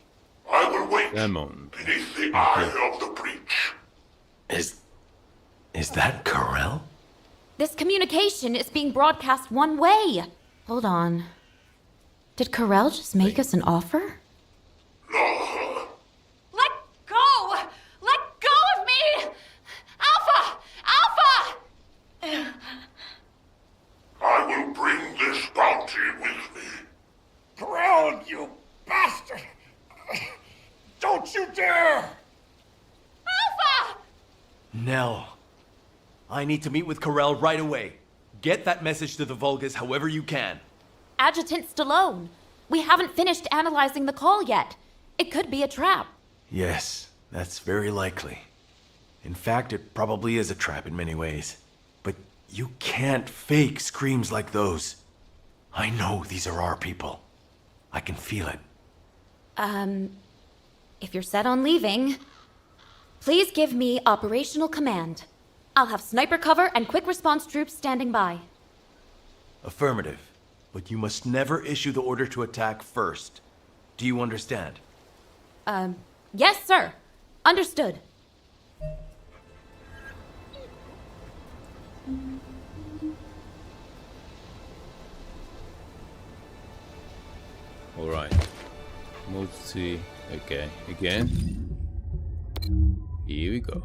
Speaker 9: I will wait beneath the eye of the breach.
Speaker 12: Is that Corel?
Speaker 17: This communication is being broadcast one way. Hold on. Did Corel just make us an offer?
Speaker 9: No.
Speaker 17: Let go! Let go of me! Alpha! Alpha!
Speaker 9: I will bring this bounty with me.
Speaker 19: Corel, you bastard! Don't you dare!
Speaker 17: Alpha!
Speaker 12: Nell, I need to meet with Corel right away. Get that message to the Vulgus however you can.
Speaker 17: Adjutant Stallone, we haven't finished analyzing the call yet. It could be a trap.
Speaker 12: Yes, that's very likely. In fact, it probably is a trap in many ways. But you can't fake screams like those. I know these are our people. I can feel it.
Speaker 17: If you're set on leaving, please give me operational command. I'll have sniper cover and quick response troops standing by.
Speaker 12: Affirmative. But you must never issue the order to attack first. Do you understand?
Speaker 17: Yes, sir. Understood.
Speaker 1: Alright. Multi... Okay, again. Here we go.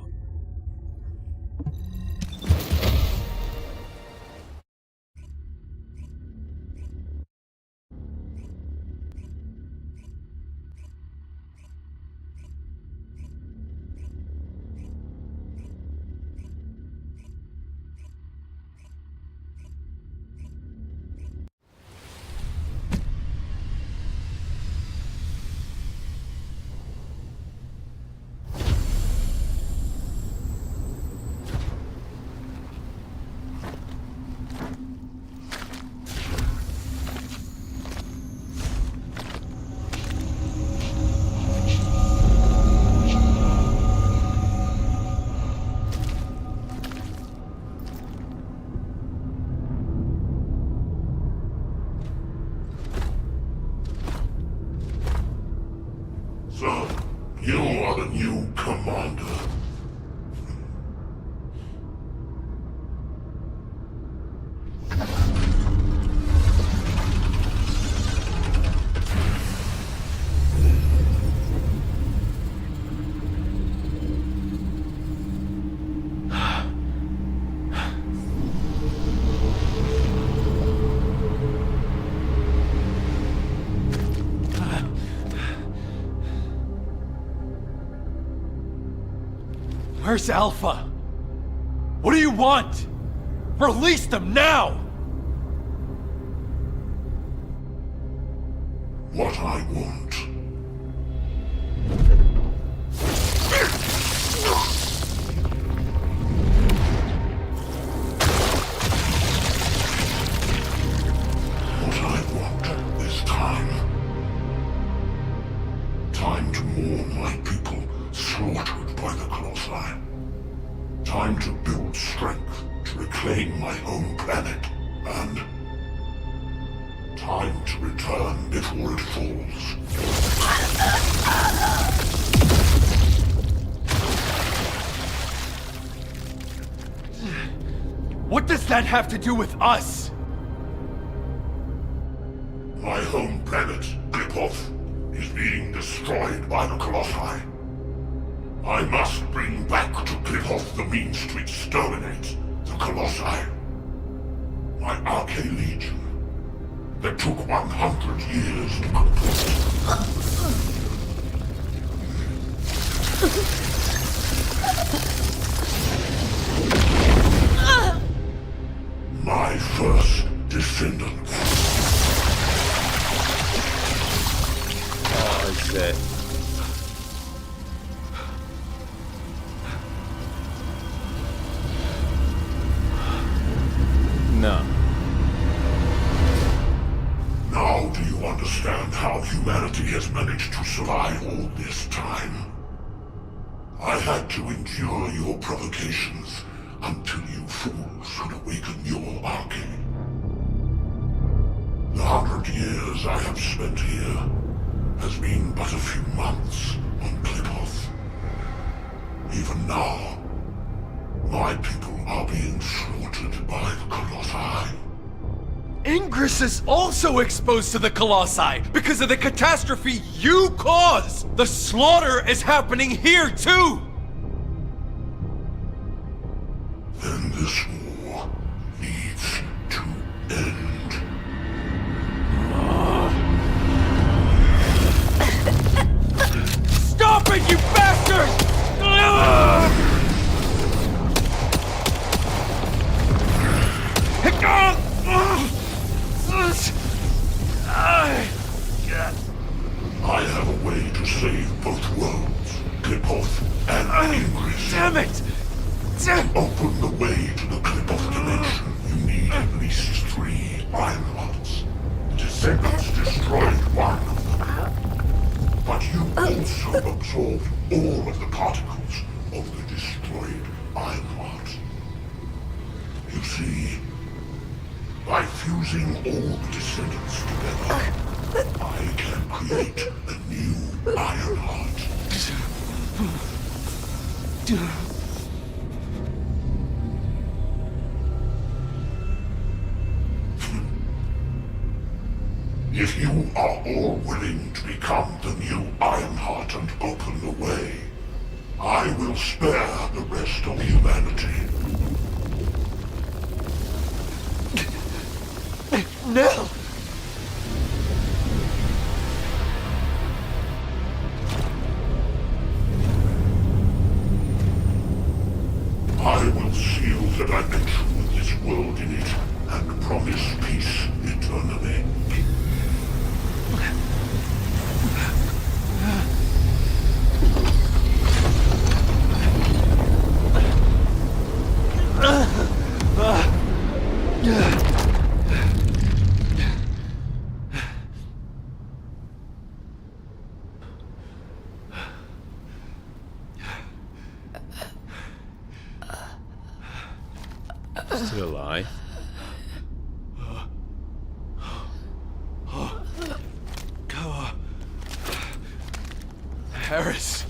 Speaker 12: Where's Alpha? What do you want? Release them now!
Speaker 9: What I want. What I want is time. Time to mourn my people slaughtered by the Colossi. Time to build strength to reclaim my home planet. And time to return before it falls.
Speaker 12: What does that have to do with us?
Speaker 9: My home planet, Klipoth, is being destroyed by the Colossi. I must bring back to Klipoth the means to exterminate the Colossi. My Arche Legion, that took 100 years to complete. My first descendant.
Speaker 1: Oh, is it? No.
Speaker 9: Now do you understand how humanity has managed to survive all this time? I had to endure your provocations until you fools could awaken your Arche. The 100 years I have spent here has been but a few months on Klipoth. Even now, my people are being slaughtered by the Colossi.
Speaker 12: Ingress is also exposed to the Colossi because of the catastrophe you caused! The slaughter is happening here too!
Speaker 9: Then this war needs to end.
Speaker 12: Stop it, you bastard!
Speaker 9: I have a way to save both worlds, Klipoth and Ingress.
Speaker 12: Damn it!
Speaker 9: To open the way to the Klipoth dimension, you need at least 3 iron lots. The Descendants destroyed one of them. But you also absorbed all of the particles of the destroyed iron lot. You see, by fusing all the Descendants together, I can create a new iron heart. If you are all willing to become the new Ironheart and open the way, I will spare the rest of humanity.
Speaker 12: No!
Speaker 9: I will seal the dimension with this world in it and promise peace eternally.
Speaker 1: Still alive.
Speaker 12: Aorus.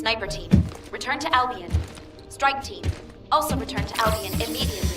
Speaker 17: Sniper team, return to Albion. Strike team, also return to Albion immediately.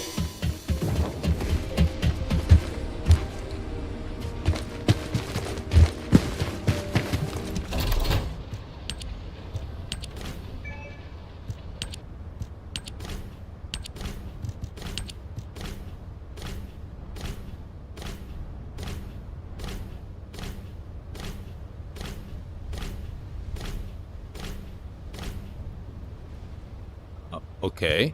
Speaker 1: Okay.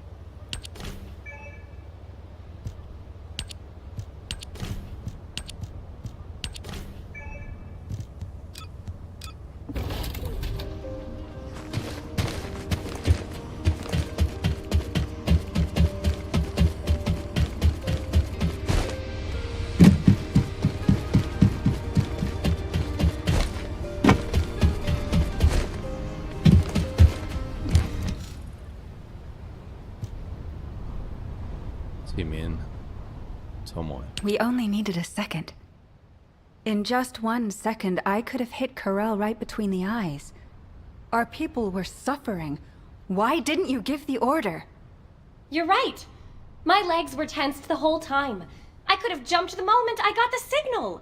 Speaker 20: We only needed a second. In just 1 second, I could have hit Corell right between the eyes. Our people were suffering. Why didn't you give the order?
Speaker 21: You're right. My legs were tensed the whole time. I could have jumped the moment I got the signal.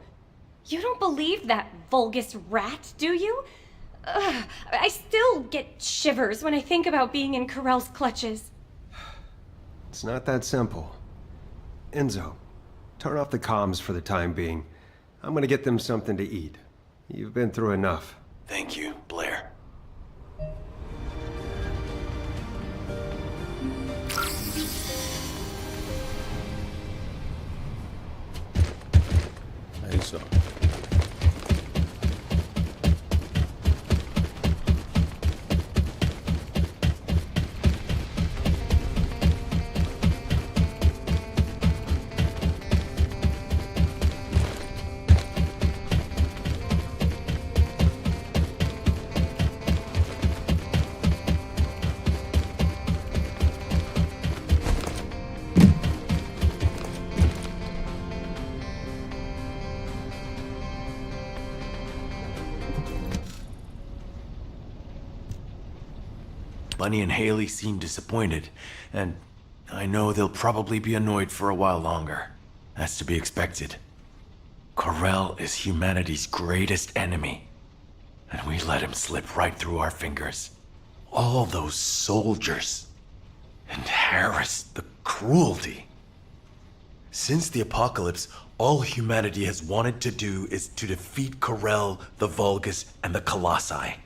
Speaker 21: You don't believe that Vulgus rat, do you? Ugh, I still get shivers when I think about being in Corell's clutches.
Speaker 13: It's not that simple. Enzo, turn off the comms for the time being. I'm gonna get them something to eat. You've been through enough.
Speaker 12: Thank you, Blair.
Speaker 1: I think so.
Speaker 12: Bunny and Haley seem disappointed, and I know they'll probably be annoyed for a while longer. That's to be expected. Corell is humanity's greatest enemy, and we let him slip right through our fingers. All those soldiers. And Harris, the cruelty. Since the apocalypse, all humanity has wanted to do is to defeat Corell, the Vulgus, and the Colossi.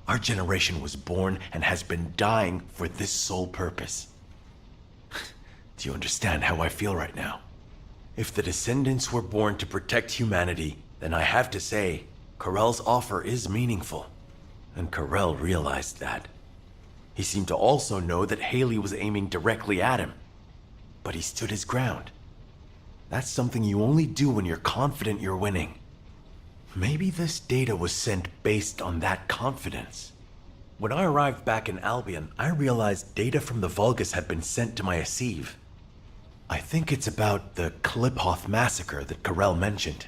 Speaker 12: Our generation was born and has been dying for this sole purpose. Do you understand how I feel right now? If the Descendants were born to protect humanity, then I have to say, Corell's offer is meaningful. And Corell realized that. He seemed to also know that Haley was aiming directly at him. But he stood his ground. That's something you only do when you're confident you're winning. Maybe this data was sent based on that confidence. When I arrived back in Albion, I realized data from the Vulgus had been sent to my Asus. I think it's about the Kliphoth massacre that Corell mentioned.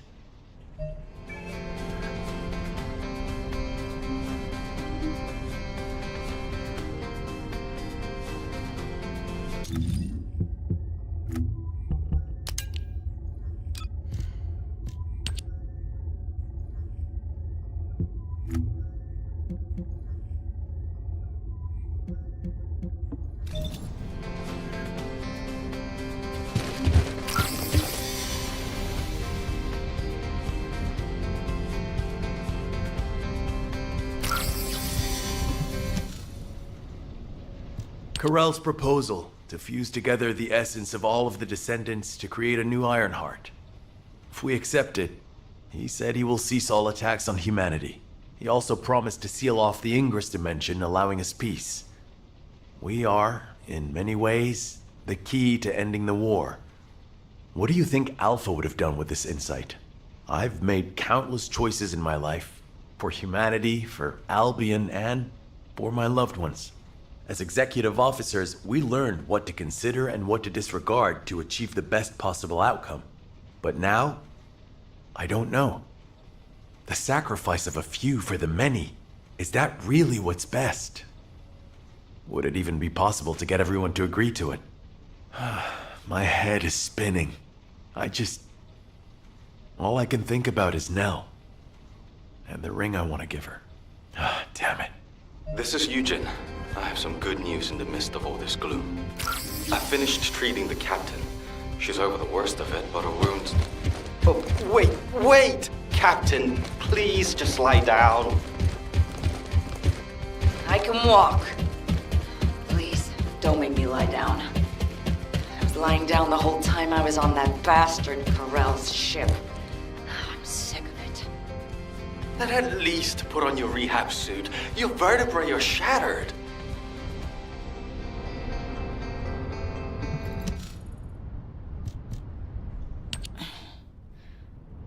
Speaker 12: Corell's proposal to fuse together the essence of all of the Descendants to create a new Ironheart. If we accept it, he said he will cease all attacks on humanity. He also promised to seal off the Ingress dimension, allowing us peace. We are, in many ways, the key to ending the war. What do you think Alpha would have done with this insight? I've made countless choices in my life, for humanity, for Albion, and for my loved ones. As executive officers, we learned what to consider and what to disregard to achieve the best possible outcome. But now, I don't know. The sacrifice of a few for the many, Is that really what's best? Would it even be possible to get everyone to agree to it? My head is spinning. All I can think about is Nell. And the ring I want to give her. Damn it.
Speaker 6: This is Eugen. I have some good news in the midst of all this gloom. I finished treating the captain. She's over the worst of it, but her wounds... Oh, wait! Captain, please just lie down.
Speaker 11: I can walk. Please, don't make me lie down. I was lying down the whole time I was on that bastard Corell's ship. I'm sick of it.
Speaker 6: Then at least put on your rehab suit. Your vertebrae are shattered.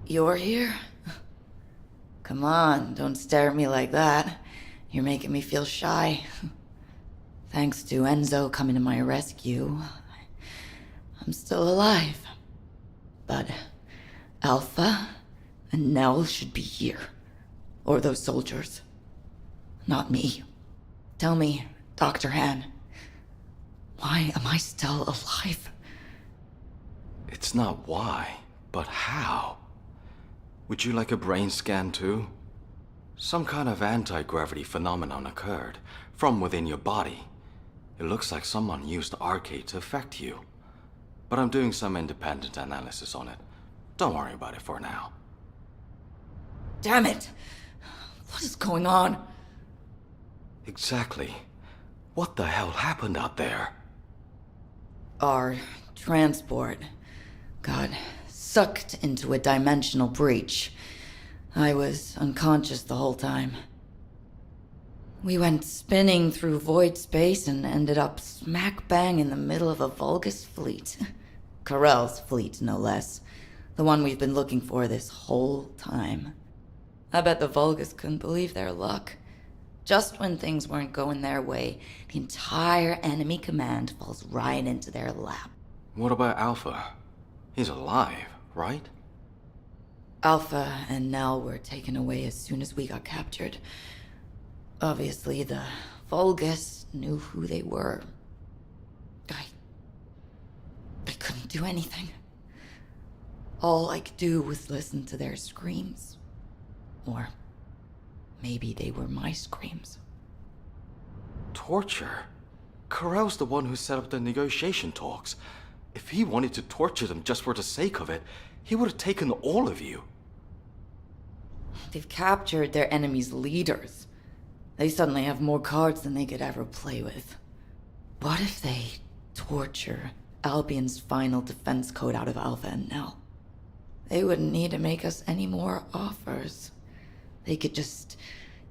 Speaker 11: You're here? Come on, don't stare at me like that. You're making me feel shy. Thanks to Enzo coming to my rescue, I'm still alive. But Alpha and Nell should be here. Or those soldiers. Not me. Tell me, Dr. Han, why am I still alive?
Speaker 6: It's not why, but how. Would you like a brain scan too? Some kind of anti-gravity phenomenon occurred from within your body. It looks like someone used Arcade to affect you. But I'm doing some independent analysis on it. Don't worry about it for now.
Speaker 11: Damn it! What is going on?
Speaker 6: Exactly. What the hell happened out there?
Speaker 11: Our transport got sucked into a dimensional breach. I was unconscious the whole time. We went spinning through void space and ended up smack bang in the middle of a Vulgus fleet. Corell's fleet, no less. The one we've been looking for this whole time. I bet the Vulgus couldn't believe their luck. Just when things weren't going their way, the entire enemy command falls right into their lap.
Speaker 6: What about Alpha? He's alive, right?
Speaker 11: Alpha and Nell were taken away as soon as we got captured. Obviously, the Vulgus knew who they were. I couldn't do anything. All I could do was listen to their screams. Or maybe they were my screams.
Speaker 6: Torture? Corell's the one who set up the negotiation talks. If he wanted to torture them just for the sake of it, he would have taken all of you.
Speaker 11: They've captured their enemy's leaders. They suddenly have more cards than they could ever play with. What if they torture Albion's final defense code out of Alpha and Nell? They wouldn't need to make us any more offers. They could just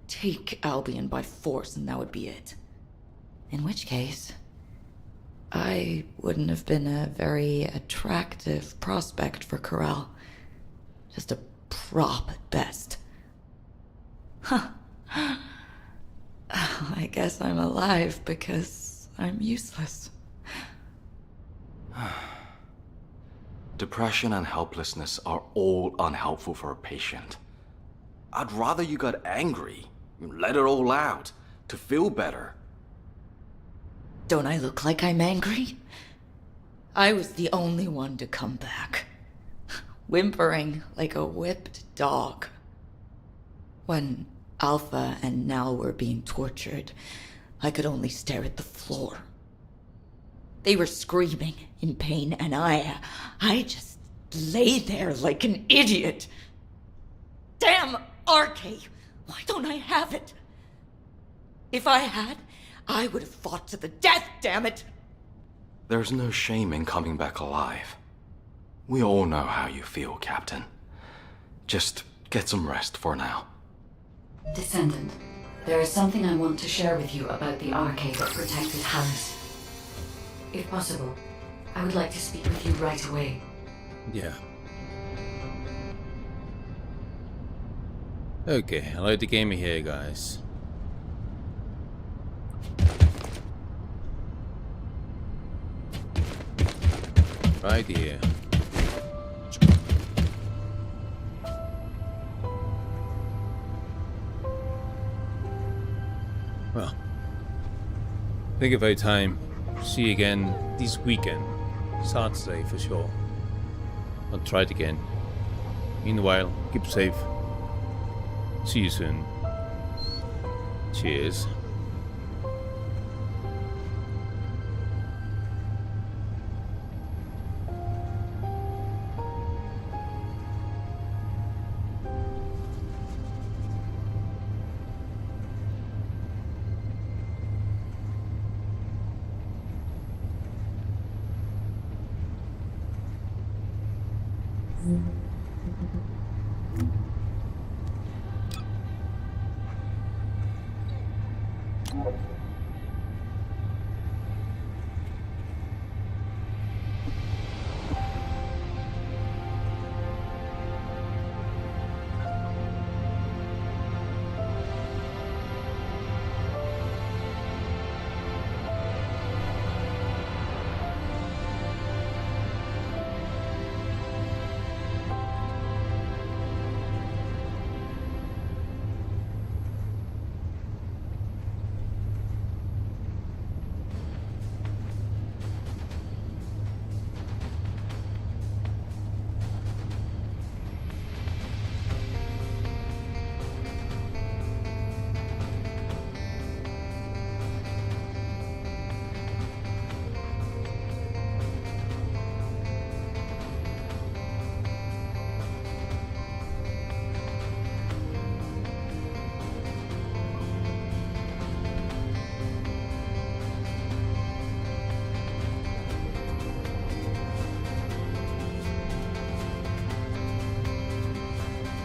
Speaker 11: take Albion by force and that would be it. In which case, I wouldn't have been a very attractive prospect for Corell. Just a prop at best. Huh. I guess I'm alive because I'm useless.
Speaker 6: Depression and helplessness are all unhelpful for a patient. I'd rather you got angry, let it all out, to feel better.
Speaker 11: Don't I look like I'm angry? I was the only one to come back, whimpering like a whipped dog. When Alpha and Nell were being tortured, I could only stare at the floor. They were screaming in pain, and I just lay there like an idiot. Damn Arcade! Why don't I have it? If I had, I would have fought to the death, damn it!
Speaker 6: There's no shame in coming back alive. We all know how you feel, Captain. Just get some rest for now.
Speaker 2: Descendant, there is something I want to share with you about the arcade that protected Aorus. If possible, I would like to speak with you right away.
Speaker 1: Yeah. Okay, I'll let the game here, guys. Right here. Well, thank you for your time. See you again this weekend. Saturday for sure. I'll try it again. Meanwhile, keep safe. See you soon. Cheers.